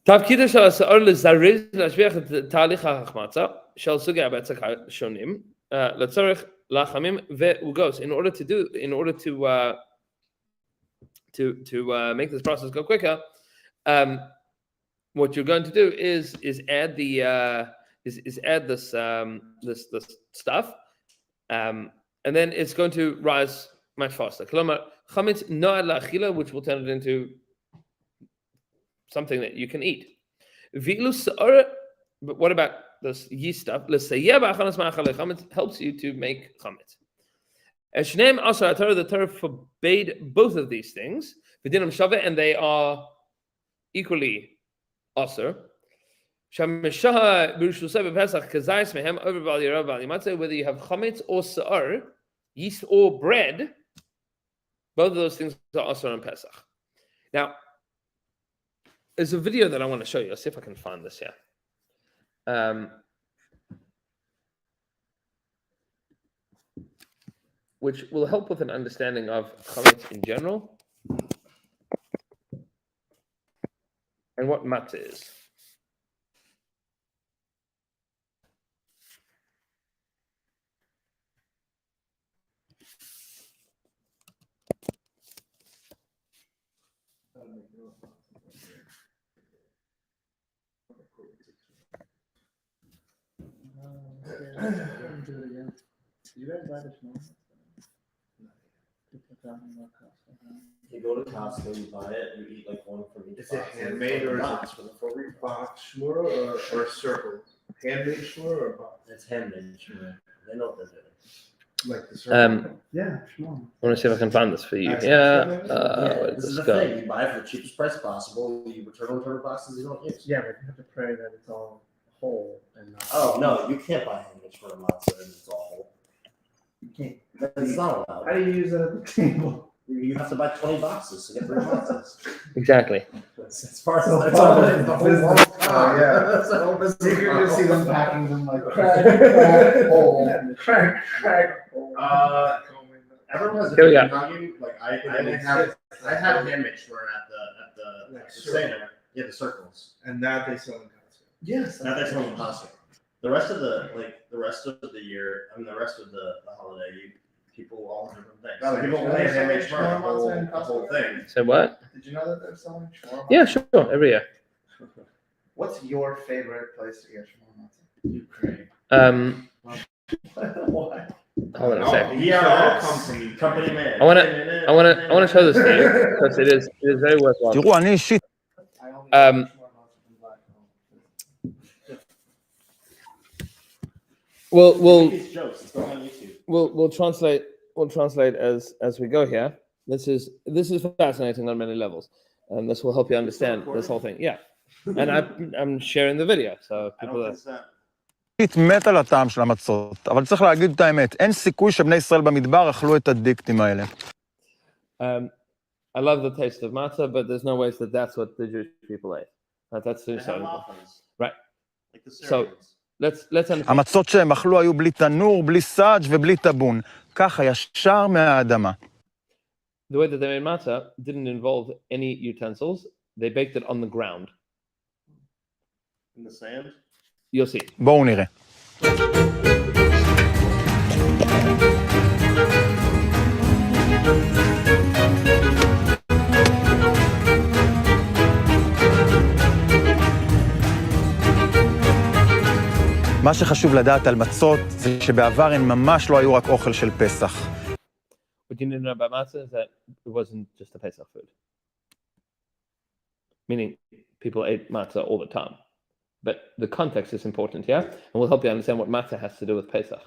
תפקידו של השעור לזרז להשביח את תהליך ההחמצה של סוגי הבצק השונים לצורך לחמים ועוגות. In order to make this process go quicker, what you're going to do is add the add this stuff. And then it's going to rise much faster. Klamar chametz no'ad la'achila, which will turn it into something that you can eat. But what about this yeast stuff? Chametz helps you to make chametz. The Torah forbade both of these things, and they are equally asur. Whether you have chametz or sa'ar, yeast or bread, both of those things are asur on Pesach. Now, there's a video that I want to show you. Let's see if I can find this here. Which will help with an understanding of chametz in general and what matzah is. Do it again. You guys buy the small? You go to Costco, you buy it, you eat like one from each Is it box. handmade or is box it for the full week? box shmura or circle? Handmade shmura or box? It's handmade. Sure. They know what they're doing. Like the circle? Yeah, small. I want to see if I can find this for you. Nice. Yeah. Yeah, Where this does is this the go? thing. You buy it for the cheapest price possible. You return boxes you don't use. Yeah, but you have to pray that it's all whole and not. Oh no, you can't buy handmade for a matzah and it's all whole. You can't. It's not allowed. How do you use it at the table? You have to buy 20 boxes to get 3 matzahs. Exactly. As far as So that's all it is. The whole business. world. Oh, yeah. That's the whole business. You can just see them packing them like crack, hole, crack, hole. Everyone has a Here we go. different value. Like I had handmade shmur at the Seder. Yeah, the circles. And that they sell in Costco. Yes. Now that's only Costco. The rest of the year, I mean the rest of the holiday, people all have different things. Oh, So people did you only know have handmade they're shmur, selling the whole shawarma in thing. Say what? Did you know that they're selling shawarma? Yeah, sure. Every year. What's your favorite place to get shawarma? Ukraine. Why? Hold on a No, second. these all come from Ukraine. Company man. I wanna show this to you because it is very worthwhile. תראו, אני אישית I only Um, get shawarma from Black Hole. We'll These jokes. It's going on YouTube. we'll translate as we go here. This is fascinating on many levels, and this will help you understand this whole thing. Yeah, and I'm sharing the video, so I people don't that think that. מת על הטעם של המצות, אבל צריך להגיד את האמת, אין סיכוי שבני ישראל במדבר אכלו את הדיקטים האלה. I love the taste of matzah, but there's no ways that that's what the Jewish people ate. That's They so have waffles. Right. Like the So- Syrians. let's understand. המצות שהם אכלו היו בלי תנור, בלי סאג' ובלי טבון. ככה, ישר מהאדמה. The way that they made matzah didn't involve any utensils. They baked it on the ground. In the sand? You'll see. בואו נראה. מה שחשוב לדעת על מצות זה שבעבר הן ממש לא היו רק אוכל של פסח. What you need to know about matzah is that it wasn't just a Pesach food. Meaning, people ate matzah all the time. But the context is important, yeah? And we'll help you understand what matzah has to do with Pesach.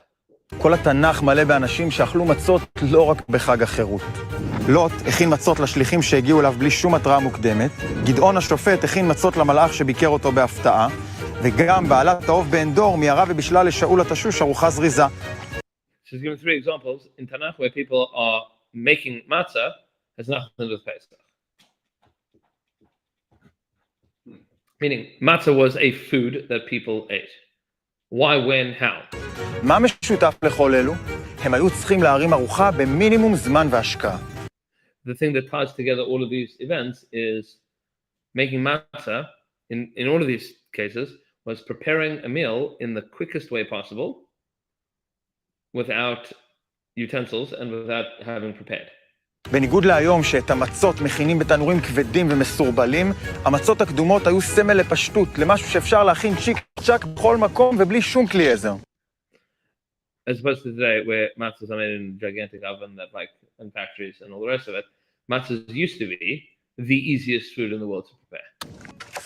כל התנ"ך מלא באנשים שאכלו מצות לא רק בחג החירות. לוט הכין מצות לשליחים שהגיעו אליו בלי שום התראה מוקדמת, גדעון השופט הכין מצות למלאך שביקר אותו בהפתעה, וגם בעלת האוב בן דור מיהרה ובישלה לשאול התשוש ארוחה זריזה. She's given 3 examples in Tanakh where people are making matzah has nothing to do with Pesach. Meaning, matzah was a food that people ate. Why, when, how? מה משותף לכל אלו? הם היו צריכים להרים ארוחה במינימום זמן והשקעה. The thing that ties together all of these events is making matzah, in all of these cases, was preparing a meal in the quickest way possible without utensils and without having prepared. בניגוד להיום שאת המצות מכינים בתנורים כבדים ומסורבלים, המצות הקדומות היו סמל לפשטות, למשהו שאפשר להכין צ'יק צ'ק בכל מקום ובלי שום כלי עזר. As opposed to today where matzahs are made in a gigantic oven that like in factories and all the rest of it, matzahs used to be the easiest food in the world to prepare.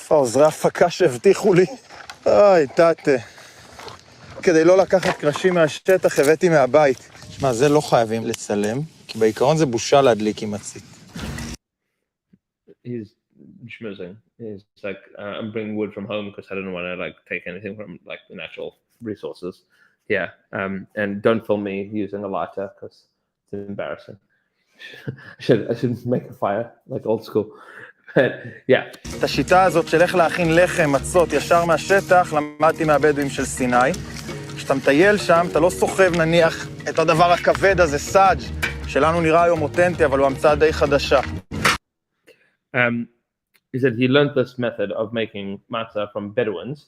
עוזרי הפקה שהבטיחו לי. אוי, תתה. כדי לא לקחת קרשים מהשטח הבאתי מהבית. מה, זה לא חייבים לצלם, כי בעיקרון זה בושה להדליק עם מצית. He's schmoozing. He's like, I'm bringing wood from home because I don't want to like take anything from like the natural resources. Yeah, and don't film me using a lighter because it's embarrassing. I should make a fire like old school. But yeah. את השיטה הזאת של איך להכין לחם, מצות, ישר מהשטח, למדתי מהבדואים של סיני. כשאתה מטייל שם, אתה לא סוחב נניח את הדבר הכבד הזה, סאג' שלנו נראה היום אותנטי, אבל הוא המצאה די חדשה. He said he learned this method of making matzah from Bedouins.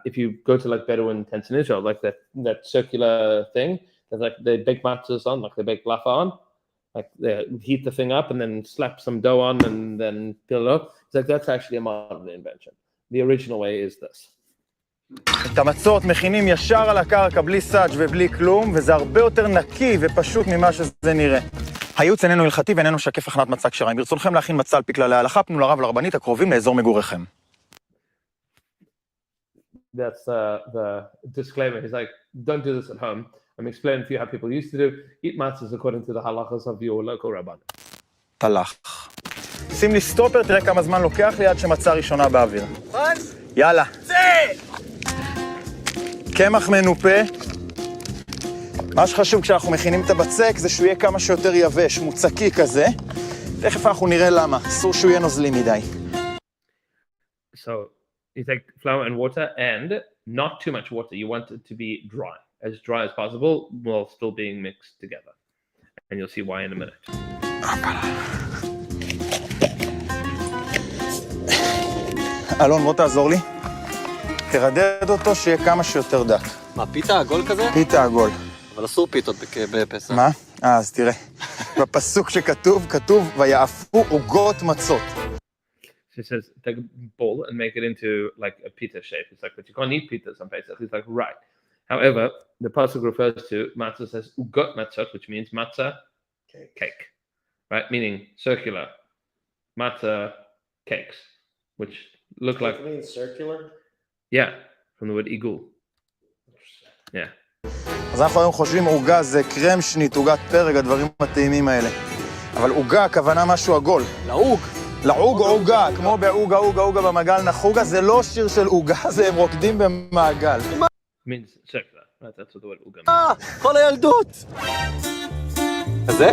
If you go to like Bedouin tents in Israel, like that circular thing, that like they bake matzahs on, like they bake lafa on, like they heat the thing up and then slap some dough on and then peel it up. It's like that's actually a modern invention. The original way is this. את המצות מכינים ישר על הקרקע בלי סאג' ובלי כלום, וזה הרבה יותר נקי ופשוט ממה שזה נראה. הייעוץ איננו הלכתי ואיננו שקף הכנת מצה כשרה. אם ברצונכם להכין מצה על פי כללי ההלכה, פנו לרב ולרבנית הקרובים לאזור מגוריכם. That's the disclaimer. He's like, don't do this at home. I'm explaining to you how people used to do. Eat matzahs according to the halachas of your local rabban. תלך. שים לי סטופר, תראה כמה זמן לוקח לי עד שמצה ראשונה באוויר. יאללה. קמח מנופה. מה שחשוב כשאנחנו מכינים את הבצק זה שהוא יהיה כמה שיותר יבש, מוצקי כזה. תכף אנחנו נראה למה, אסור שהוא יהיה נוזלי מדי. So you take flour and water and not too much water. You want it to be dry as possible while still being mixed together. And you'll see why in a minute. אלון, בוא תעזור לי. תרדד אותו שיהיה כמה שיותר דק. מה, פיתה עגול כזה? פיתה עגול. אבל אסור פיתות בפסח. מה? אז תראה. בפסוק שכתוב, כתוב, ויעפו עוגות מצות. She says, take a bowl and make it into like a pita shape. It's like, but you can't eat pitas on Pesach. It's like, right. However, the pasuk refers to matzah says ugot matzot, which means matzah cake, right? Meaning circular matzah cakes, which look like. It means circular? Yeah, from the word igul. Yeah. אז אנחנו היום חושבים עוגה זה קרם שנית, עוגת פרק, הדברים הטעימים האלה. אבל עוגה, הכוונה משהו עגול. לעוג. לעוג עוגה, כמו בעוגה, עוגה, עוגה במעגל נחוגה, זה לא שיר של עוגה, זה הם רוקדים במעגל. Means circular, right? That's what the word uga means. כל הילדות. זה?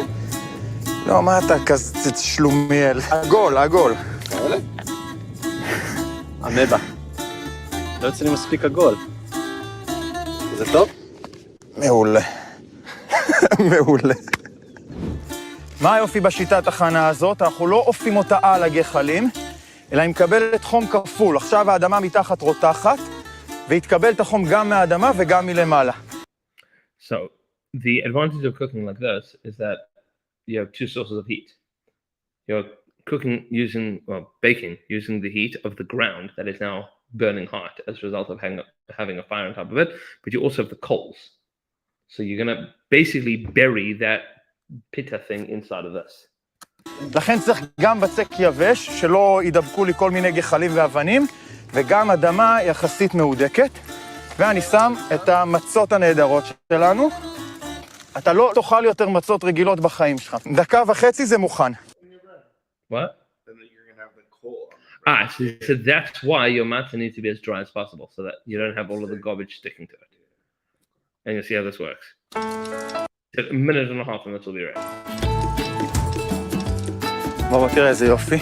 לא, מה אתה כזה שלומיאל? עגול, עגול. כאלה? אמבה. לא יוצא לי מספיק עגול. זה טוב? מעולה. מעולה. מה היופי בשיטת הכנה הזאת? אנחנו לא אופים אותה על הגחלים, אלא היא מקבלת חום כפול. עכשיו האדמה מתחת רותחת, והתקבל את החום גם מהאדמה וגם מלמעלה. So the advantage of cooking like this is that you have two sources of heat. You're cooking using, well, baking using the heat of the ground that is now burning hot as a result of having a fire on top of it, but you also have the coals. So you're going to basically bury that pitta thing inside of this. לכן צריך גם בצק יבש, שלא ידבקו לי כל מיני גחלים ואבנים, וגם אדמה יחסית מהודקת. ואני שם את המצות הנהדרות שלנו. אתה לא תאכל יותר מצות רגילות בחיים שלך. דקה וחצי זה מוכן. What? Then you're gonna have the coal. On it. So that's why your matzah needs to be as dry as possible, so that you don't have all of the garbage sticking to it. And you'll see how this works. Take a minute and a half and this will be ready. בואו תראה איזה יופי.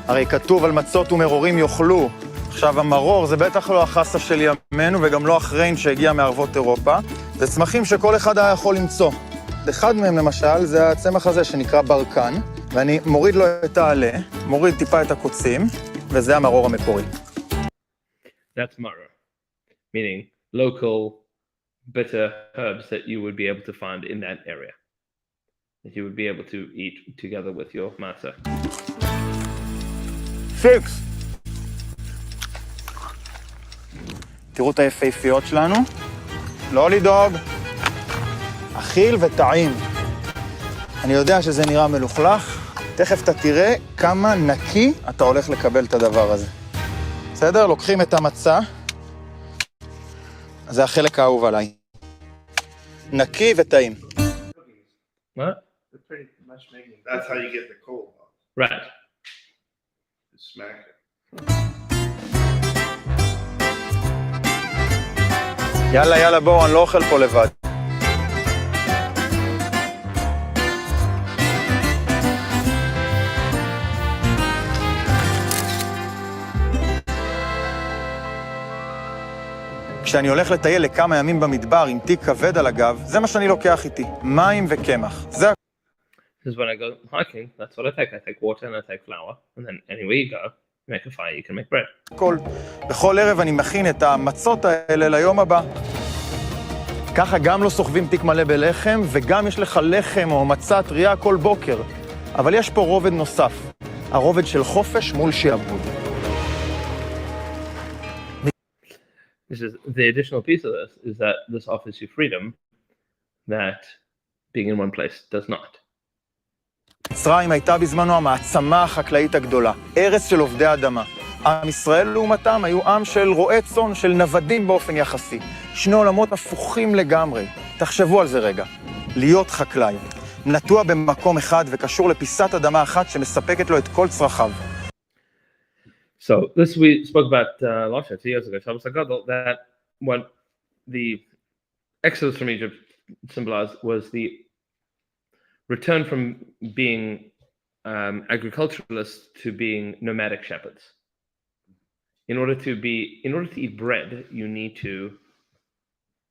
הרי כתוב על מצות ומרורים יאכלו. עכשיו המרור זה בטח לא החסה של ימינו וגם לא החריין שהגיע מערבות אירופה. זה צמחים שכל אחד היה יכול למצוא. אחד מהם למשל זה הצמח הזה שנקרא ברקן, ואני מוריד לו את העלה, מוריד טיפה את הקוצים, וזה המרור המקורי. That's maror, meaning local bitter herbs that you would be able to find in that area, that you would be able to eat together with your matzah. פיקס! תראו את היפהפיות שלנו. לא לדאוג. אכיל וטעים. אני יודע שזה נראה מלוכלך. תכף אתה תראה כמה נקי אתה הולך לקבל את הדבר הזה. בסדר? לוקחים את המצה. זה החלק האהוב עליי. נקי וטעים. What? They're pretty much making. That's how you get the coal. Right. Just smack it. יאללה, יאללה, בואו, אני לא אוכל פה לבד. כשאני הולך לטייל לכמה ימים במדבר עם תיק כבד על הגב, זה מה שאני לוקח איתי, מים וקמח. זה This is when I go hiking, that's what I take. I take water and I take flour, and then anywhere you go, you make a fire, you can make bread. הכל. בכל ערב אני מכין את המצות האלה ליום הבא. ככה גם לא סוחבים תיק מלא בלחם, וגם יש לך לחם או מצה טריה כל בוקר. אבל יש פה רובד נוסף, הרובד של חופש מול שעבוד. This is the additional piece of this is that this offers you freedom that being in one place does not. מצרים הייתה בזמנו המעצמה החקלאית הגדולה, ארץ של עובדי אדמה. עם ישראל לעומתם היו עם של רועי צאן, של נוודים באופן יחסי. שני עולמות הפוכים לגמרי. תחשבו על זה רגע. להיות חקלאי. נטוע במקום אחד וקשור לפיסת אדמה אחת שמספקת לו את כל צרכיו. So this we spoke about last year, 2 years ago, Shabbos HaGadol, that what the Exodus from Egypt symbolized was the return from being agriculturalists to being nomadic shepherds. In order to eat bread, you need to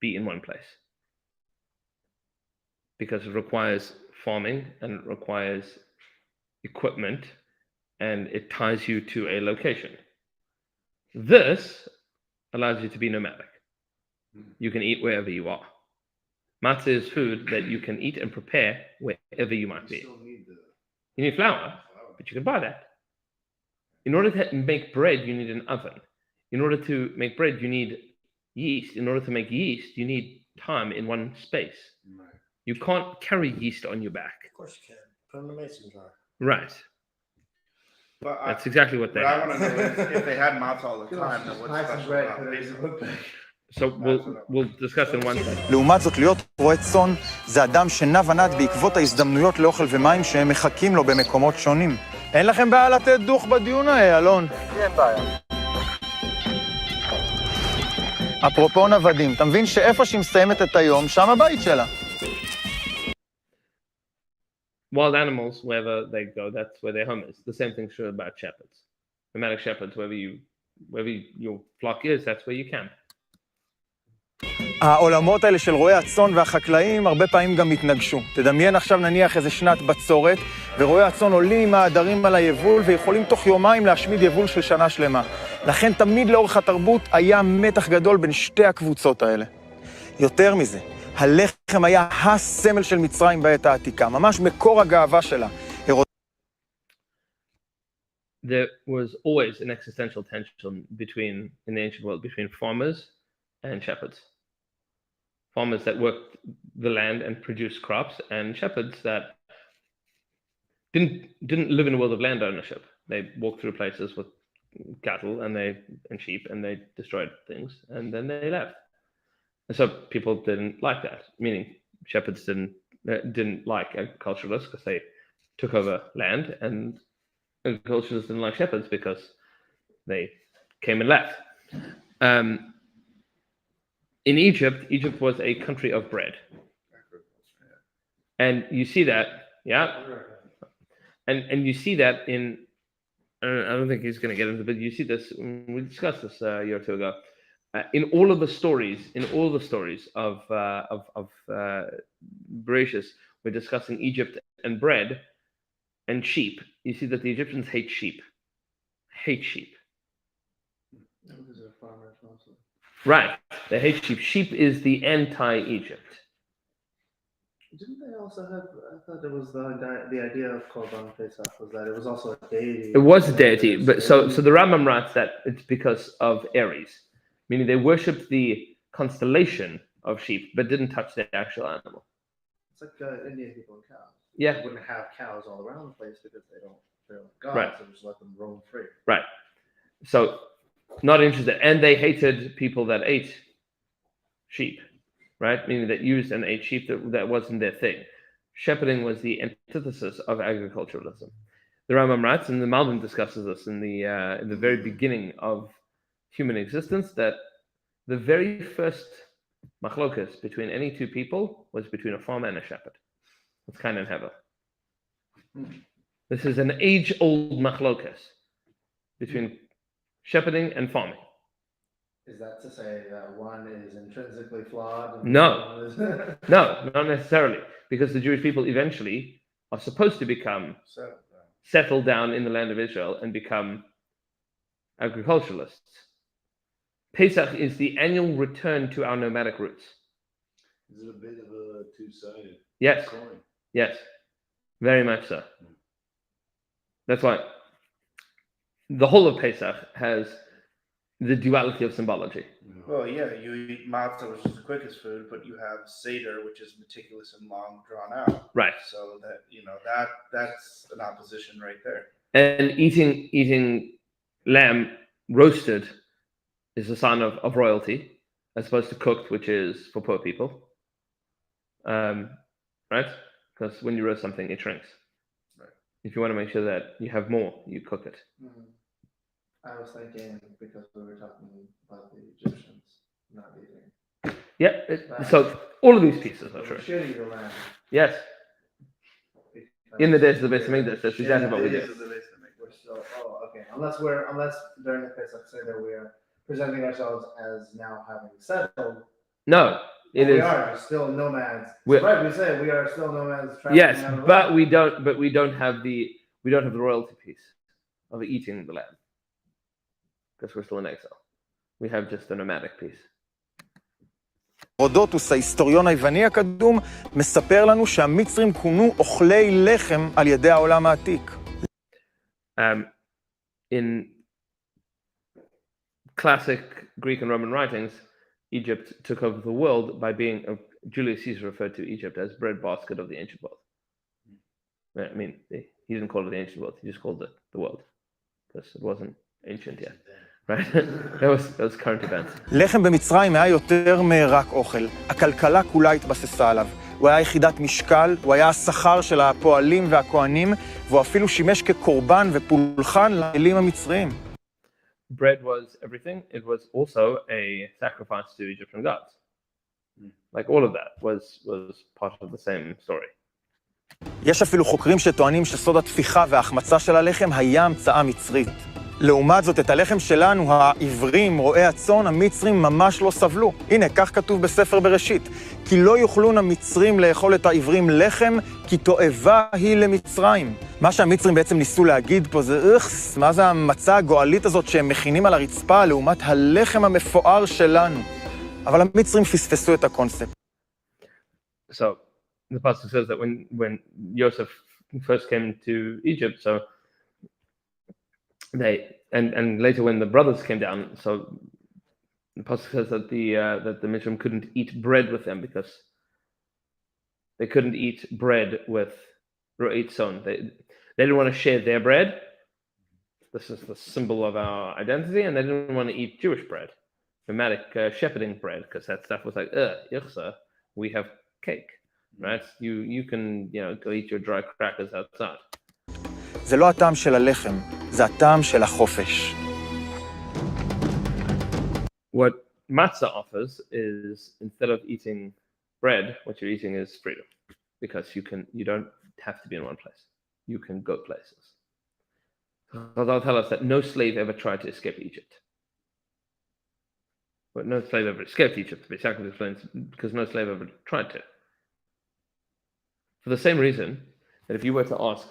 be in one place, because it requires farming and it requires equipment, and it ties you to a location. This allows you to be nomadic. You can eat wherever you are. Matzah is food that you can eat and prepare wherever you might be. You need flour, but you can buy that. In order to make bread, you need an oven. In order to make bread, you need yeast. In order to make yeast, you need time in one space. You can't carry yeast on your back. Of course you can. Put it in the mason jar. Right. But That's exactly what they what I have. want to know is if they had matzah all the time, then what's Buy some special bread, about put it in Pesach? the book. So we'll discuss in one second. לעומת זאת, להיות רועה צאן זה אדם שנע ונד בעקבות ההזדמנויות לאוכל ומים שהם מחכים לו במקומות שונים. אין לכם בעיה לתת דוח בדיון, אלון? אין בעיה. אפרופו נוודים, אתה מבין שאיפה שהיא מסיימת את היום, שם הבית שלה. Wild animals, wherever they go, that's where their home is. The same thing's true about shepherds. Nomadic shepherds, wherever your flock is, that's where you camp. העולמות האלה של רועי הצאן והחקלאים הרבה פעמים גם התנגשו. תדמיין עכשיו נניח איזה שנת בצורת, ורועי הצאן עולים עם העדרים על היבול, ויכולים תוך יומיים להשמיד יבול של שנה שלמה. לכן תמיד לאורך התרבות היה מתח גדול בין שתי הקבוצות האלה. יותר מזה, הלחם היה הסמל של מצרים בעת העתיקה, ממש מקור הגאווה שלה. There was always an existential tension in the ancient world between farmers and shepherds. Farmers that worked the land and produced crops, and shepherds that didn't live in a world of land ownership. They walked through places with cattle and sheep, and they destroyed things, and then they left. And so people didn't like that. Meaning, shepherds didn't like agriculturalists because they took over land, and agriculturalists didn't like shepherds because they came and left. In Egypt was a country of bread. And you see that, yeah? And you see that in, I don't think he's going to get into it, but you see this, we discussed this a year or two ago, in all the stories of Bereshis, we're discussing Egypt and bread and sheep. You see that the Egyptians hate sheep. Those are farmers mostly. Right, they hate sheep. Sheep is the anti-Egypt. Didn't they also have? I thought it was the idea of Korban Pesach was that it was also a deity. It was a deity, but so the Rambam writes that it's because of Aries, meaning they worshipped the constellation of sheep, but didn't touch the actual animal. It's like Indian people and cows. Yeah. They wouldn't have cows all around the place because they're like gods, Right. so just let them roam free. Right. So, not interested. And they hated people that ate sheep, right? Meaning that used and ate sheep that wasn't their thing. Shepherding was the antithesis of agriculturalism. The Rambam writes, and the Malbim discusses this in the very beginning of human existence, that the very first machlokas between any two people was between a farmer and a shepherd. It's Cain and Hevel. This is an age-old machlokas between shepherding and farming. Is that to say that one is intrinsically flawed? And No. one is... No, not necessarily, because the Jewish people eventually are supposed to become settled down in the land of Israel and become agriculturalists. Pesach is the annual return to our nomadic roots. Is it a bit of a two-sided Yes, coin? yes, very much so. That's why the whole of Pesach has the duality of symbology. Well, yeah, you eat matzah, which is the quickest food, but you have seder, which is meticulous and long drawn out. Right. So that that's an opposition right there. And eating lamb roasted is a sign of royalty, as opposed to cooked, which is for poor people. Right? Because when you roast something, it shrinks. Right. If you want to make sure that you have more, you cook it. Mhm. I was thinking because we were talking about the Egyptians not eating. Yeah. So all of these pieces are true. Shitty the land. Yes. In the days of the Beis Hamikdash, that's exactly what we do. We're still okay. Unless during the Pesach Seder we are presenting ourselves as now having settled. No, it we is. are still nomads. We're- Right, we say we are still nomads. traveling Yes, out of but land. we don't have the royalty piece of eating the land, because we're still in exile. We have just the nomadic piece. הרודוטוס, ההיסטוריון היווני הקדום, מספר לנו שהמצרים כונו אוכלי לחם על ידי העולם העתיק. In classic Greek and Roman writings, Egypt took over the world by being, Julius Caesar referred to Egypt as breadbasket of the ancient world. I mean, he didn't call it the ancient world, he just called it the world, because it wasn't ancient yet. Right? that was current events. לחם במצרים היה יותר מרק אוכל. הכלכלה כולה התבססה עליו. הוא היה יחידת משקל, הוא היה השכר של הפועלים והכהנים, והוא אפילו שימש כקורבן ופולחן לאלים המצריים. Bread was everything. It was also a sacrifice to Egyptian gods. Like all of that was part of the same story. יש אפילו חוקרים שטוענים שסוד התפיחה וההחמצה של הלחם היה המצאה מצרית. לעומת זאת, את הלחם שלנו, העברים, רועי הצאן, המצרים ממש לא סבלו. הנה, כך כתוב בספר בראשית. כי לא יוכלון המצרים לאכול את העברים לחם, כי תועבה היא למצרים. מה שהמצרים בעצם ניסו להגיד פה זה, מה זה המצה הגואלית הזאת שהם מכינים על הרצפה לעומת הלחם המפואר שלנו. אבל המצרים פספסו את הקונספט. So the pastor says that when Joseph first came to Egypt, so they and later when the brothers came down, so the pastor says that the Mishram couldn't eat bread with them because they couldn't eat bread with Ro'it Son. They didn't want to share their bread. This is the symbol of our identity, and they didn't want to eat Jewish bread, nomadic shepherding bread, because that stuff was like, Yichsa, we have cake, right? You can go eat your dry crackers outside. זה לא הטעם של הלחם, זה הטעם של החופש. What matzah offers is, instead of eating bread, what you're eating is freedom, because you don't have to be in one place. You can go places. They'll tell us that no slave ever tried to escape Egypt. But no slave ever escaped Egypt, Pesach explains, because no slave ever tried to. For the same reason that if you were to ask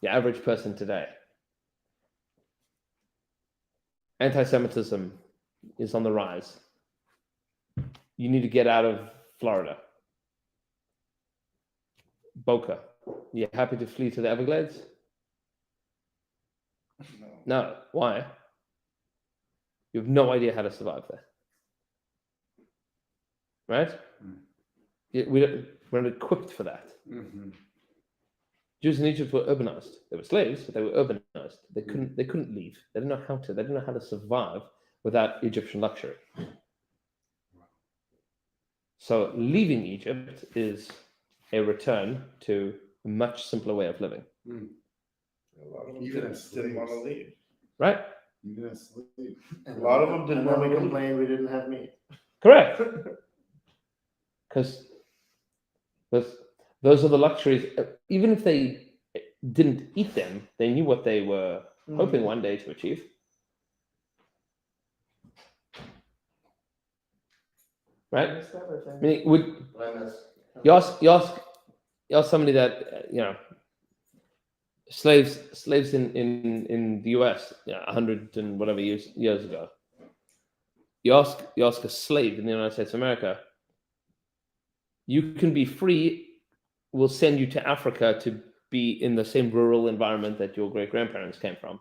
the average person today, anti-Semitism is on the rise. You need to get out of Florida. Boca, you happy to flee to the Everglades? No. Why? You have no idea how to survive there. Right? We're not equipped for that. Mm-hmm. Jews in Egypt were urbanized. They were slaves, but they were urbanized. They couldn't leave. They didn't know how to. They didn't know how to survive without Egyptian luxury. So leaving Egypt is a return to a much simpler way of living. A lot of them Even didn't want to leave. Right? Even as slaves. A lot of them didn't And then want we to leave. complained we didn't have meat. Correct. Because those are the luxuries. Even if they didn't eat them, they knew what they were hoping one day to achieve. Right? I mean, you ask somebody that slaves in the US 100 and whatever years ago. You ask a slave in the United States of America, you can be free, we'll send you to Africa to be in the same rural environment that your great-grandparents came from.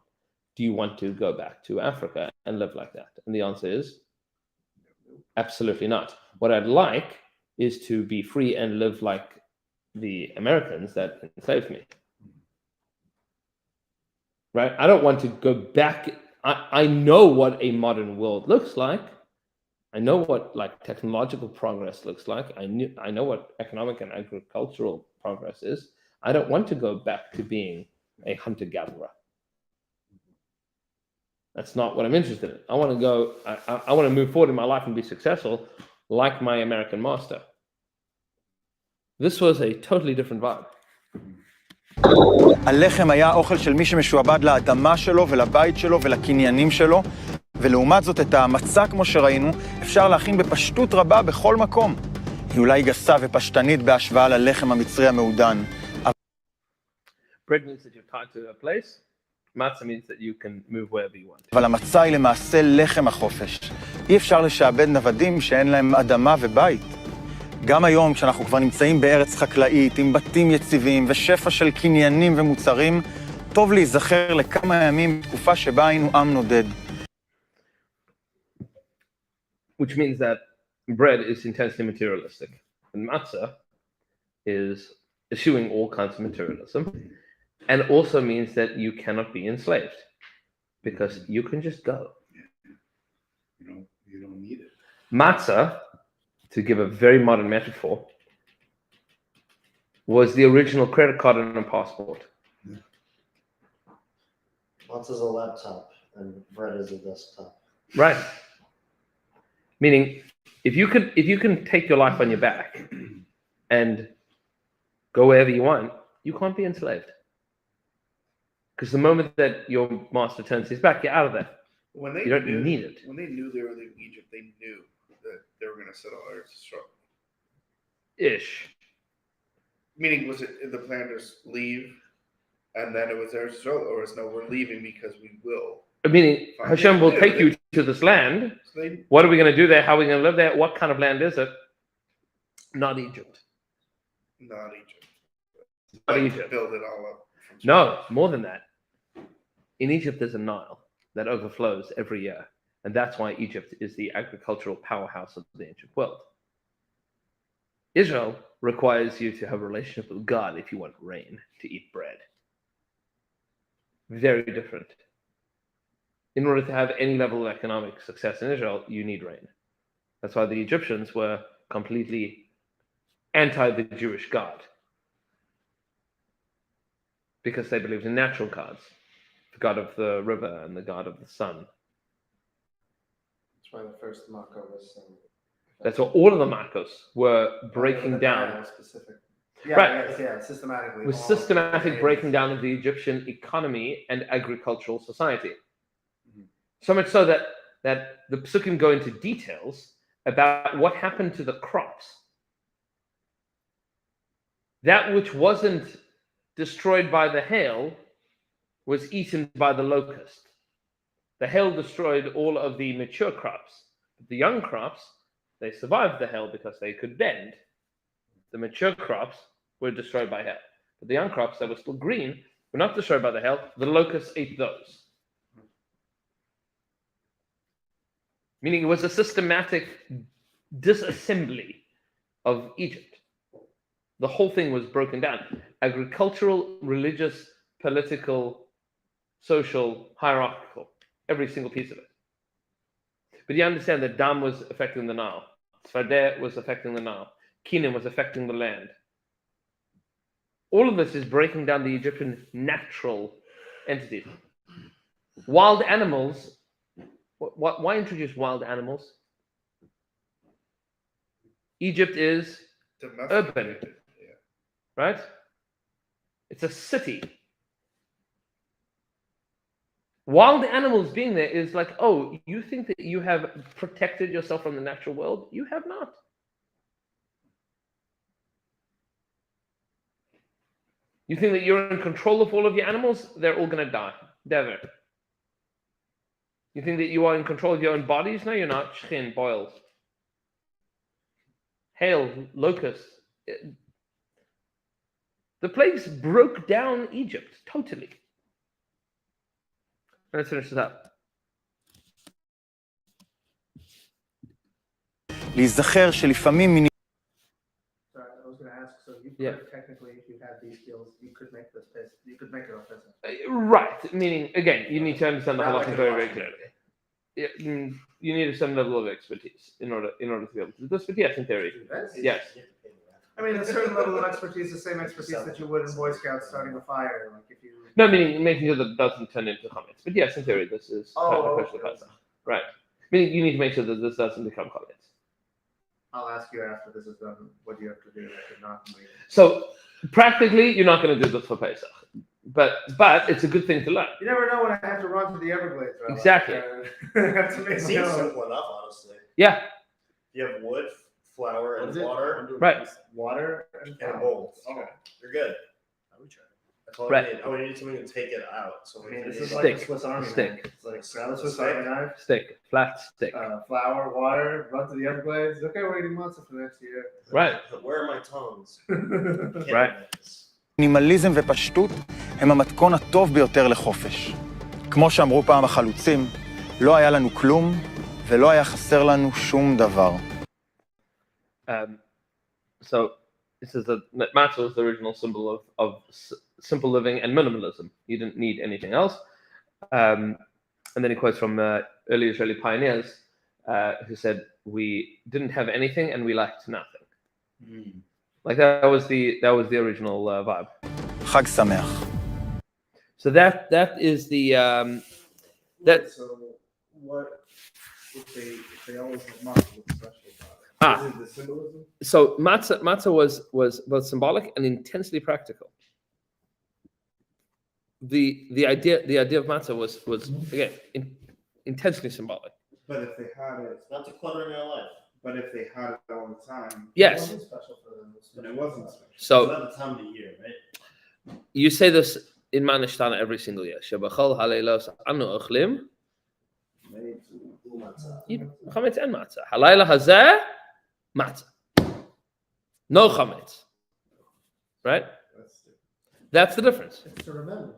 Do you want to go back to Africa and live like that? And the answer is absolutely not. What I'd like is to be free and live like the Americans that enslaved me. Right? I don't want to go back. I know what a modern world looks like. I know what technological progress looks like. I know what economic and agricultural progress is. I don't want to go back to being a hunter-gatherer. That's not what I'm interested in. I want to go. I want to move forward in my life and be successful, like my American master. This was a totally different vibe. הלחם היה האוכל של מי שמשועבד לאדמה שלו ולבית שלו ולקניינים שלו, ולעומת זאת את המצה, כמו שראינו, אפשר להכין בפשטות רבה בכל מקום. היא אולי גסה ופשטנית בהשוואה ללחם המצרי המעודן. Bread means that you're tied to a place. Matzah means that you can move wherever you want. אבל המצה היא למעשה לחם החופש. אי אפשר לשעבד נוודים שאין להם אדמה ובית. גם היום, כשאנחנו כבר נמצאים בארץ חקלאית, עם בתים יציבים ושפע של קניינים ומוצרים, טוב להיזכר לכמה ימים בתקופה שבה היינו עם נודד. Which means that bread is intensely materialistic. And matzah is eschewing all kinds of materialism. And also means that you cannot be enslaved. Because you can just go. You don't need it. Matzah, to give a very modern metaphor, was the original credit card and a passport. Matzah is a laptop and bread is a desktop. Right. Meaning, if you can take your life on your back and go wherever you want, you can't be enslaved. Because the moment that your master turns his back, you're out of there. When they You don't knew, need it. When they knew they were leaving Egypt, they knew that they were going to settle Eretz Yisrael. Ish. Meaning, was it the plan to just leave, and then it was Eretz Yisrael, or is no, we're leaving because we will? Meaning, Hashem will take you to this land. So they, What are we going to do there? How are we going to live there? What kind of land is it? Not Egypt. not Egypt. Not Like, Egypt. Build it all up. From No, more than that. In Egypt, there's a Nile that overflows every year. And that's why Egypt is the agricultural powerhouse of the ancient world. Israel requires you to have a relationship with God if you want rain, to eat bread. Very different. In order to have any level of economic success in Israel, you need rain. That's why the Egyptians were completely anti the Jewish God. Because they believed in natural gods. The god of the river and the god of the sun. That's why the first Mako was. That's what all of the Makos were breaking down. Specific. Right. Systematically. With systematic breaking down of the Egyptian economy and agricultural society. So much so that the Psukim go into details about what happened to the crops. That which wasn't destroyed by the hail was eaten by the locust. The hail destroyed all of the mature crops. The young crops, they survived the hail because they could bend. The mature crops were destroyed by hail. But the young crops that were still green were not destroyed by the hail. The locusts ate those. Meaning it was a systematic disassembly of Egypt. The whole thing was broken down. Agricultural, religious, political, social, hierarchical. Every single piece of it. But you understand that Dam was affecting the Nile. Tzfardeh was affecting the Nile. Canaan was affecting the land. All of this is breaking down the Egyptian natural entities. Wild animals. Why introduce wild animals? Egypt is urban, right? It's a city. Wild animals being there is like, oh, you think that you have protected yourself from the natural world? You have not. You think that you're in control of all of your animals? They're all going to die. Never. You think that you are in control of your own bodies? No, you're not. Shchin, boils. Hail, locusts. The plagues broke down Egypt totally. Let's finish this up. להיזכר שלפעמים מיני... Sorry, I was going to ask. So you could technically, if you had these skills, you could make this. You could make it on Pesach. Right. Meaning, again, you need to understand the Not halakha like very, a very Washington. clearly. You need some level of expertise in order to be able to do this. But yes, in theory, yes. I mean, a certain level of expertise, the same expertise that you would in Boy Scouts starting a fire. Like if you. No, meaning making sure that it doesn't turn into chametz. But yes, in theory, this is okay. Pesach. Right. Meaning you need to make sure that this doesn't become chametz. I'll ask you after this is done what you have to do if you're not. So practically, you're not going to do this for Pesach. But it's a good thing to learn. You never know when I have to run to the Everglades. Right? Exactly. I have to make It seems my own. simple enough, honestly. Yeah. You have wood, flour, and water, Right. Water and a bowl. Okay. You're good. That's all Right. I need. Oh, we need something to take it out. So I we mean, need this is to- like a Stick. Swiss Army Stick. knife. It's like grab a Swiss Army knife, Stick. Flat stick. flour, water, run to the Everglades. Okay, we're eating matzo for next year. Right. Where are my tongues? Right. מינימליזם ופשטות הם המתכון הטוב ביותר לחופש. כמו שאמרו פעם החלוצים, לא היה לנו כלום ולא היה חסר לנו שום דבר. So this is matzah is the original symbol of simple living and minimalism. You didn't need anything else. And then he quotes from early Israeli pioneers who said, "We didn't have anything and we lacked nothing." Like that was the original vibe. חג שמח. So that is the that So what if they always have matzo with special product? Is it the symbolism? so matzah was both symbolic and intensely practical. the idea of matzah was again intentionally symbolic. But if they had it, It's not to clutter in your life. but if they had it all the time, It Yes. wasn't special for them. then it wasn't special. It's So not the time of the year, right? you say this in Manishtana every single year. Shebachol haleilos anu ochlim chametz and matzah. Halayla hazeh matzah. No chametz. Right? That's the difference. It's to remember.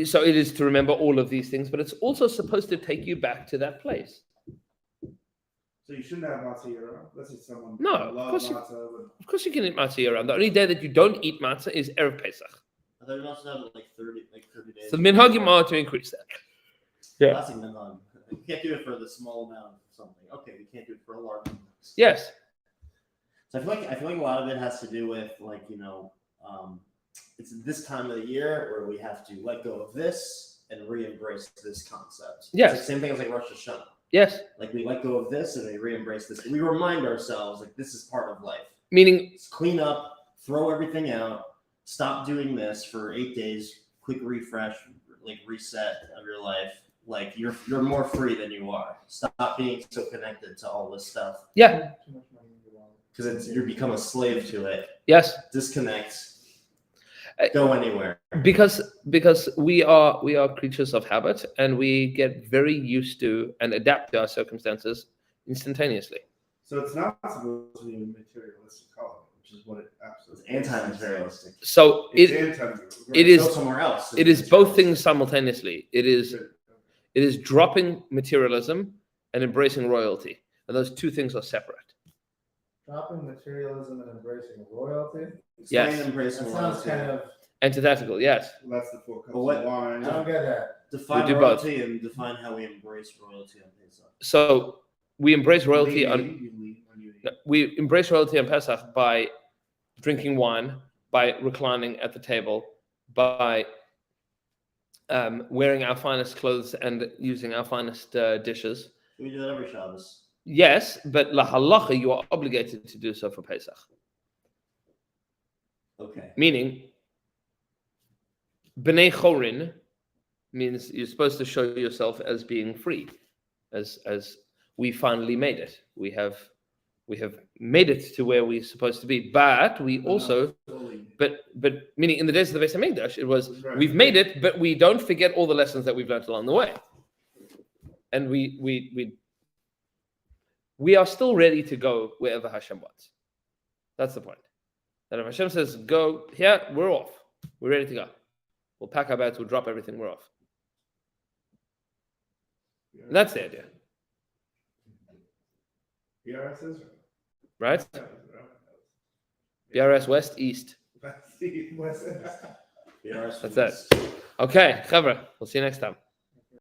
So it is to remember all of these things, but it's also supposed to take you back to that place. So you shouldn't have matzah year round. Let's say someone No, of loves course you- matzah. But Of course, you can eat matzah year round. The only day that you don't eat matzah is Erev Pesach. I thought we also have like 30 days. So the minhagim are to increase that. Yeah. Classic minhag. We can't do it for the small amount of something. Okay, we can't do it for a large amount. Yes. So I feel like a lot of it has to do with it's this time of the year where we have to let go of this and re-embrace this concept. Yes. It's the same thing as like Rosh Hashanah. Yes. Like we let go of this and we re-embrace this. We remind ourselves like this is part of life. Meaning, Just clean up, throw everything out, stop doing this for 8 days, quick refresh, like reset of your life. Like you're more free than you are. Stop being so connected to all this stuff yeah. because you become a slave to it. Yes. Disconnect. Go anywhere. Because we are creatures of habit, and we get very used to and adapt to our circumstances instantaneously. so it's not supposed to be a materialistic holiday, which is what it It's absolutely anti-materialistic. So It's it anti-materialistic. is Go somewhere else. it is both things simultaneously. It is dropping materialism and embracing royalty, and those two things are separate. Dropping materialism and embracing royalty. Yes. Explain embracing That sounds royalty. kind of. Antithetical, yes. Well, that's the 4 cups But what- of wine. I don't get that. Define We do both. royalty and define how we embrace royalty on Pesach. So we embrace royalty on You leave when you eat. we embrace royalty on Pesach by drinking wine, by reclining at the table, by wearing our finest clothes and using our finest dishes. We do that every Shabbos. Yes, but la halacha, you are obligated to do so for Pesach. Okay. Meaning, b'nei chorin means you're supposed to show yourself as being free, as we finally made it. We have made it to where we're supposed to be, but we also, but meaning in the days of the Beis Hamikdash, it was Right. we've made it, but we don't forget all the lessons that we've learned along the way, and we are still ready to go wherever Hashem wants. That's the point. That if Hashem says go here, we're off. We're ready to go. We'll pack our bags. We'll drop everything. We're off. That's the idea, BRS is right? BRS West East. right. BRS That's it. Okay, Chavra. We'll see you next time.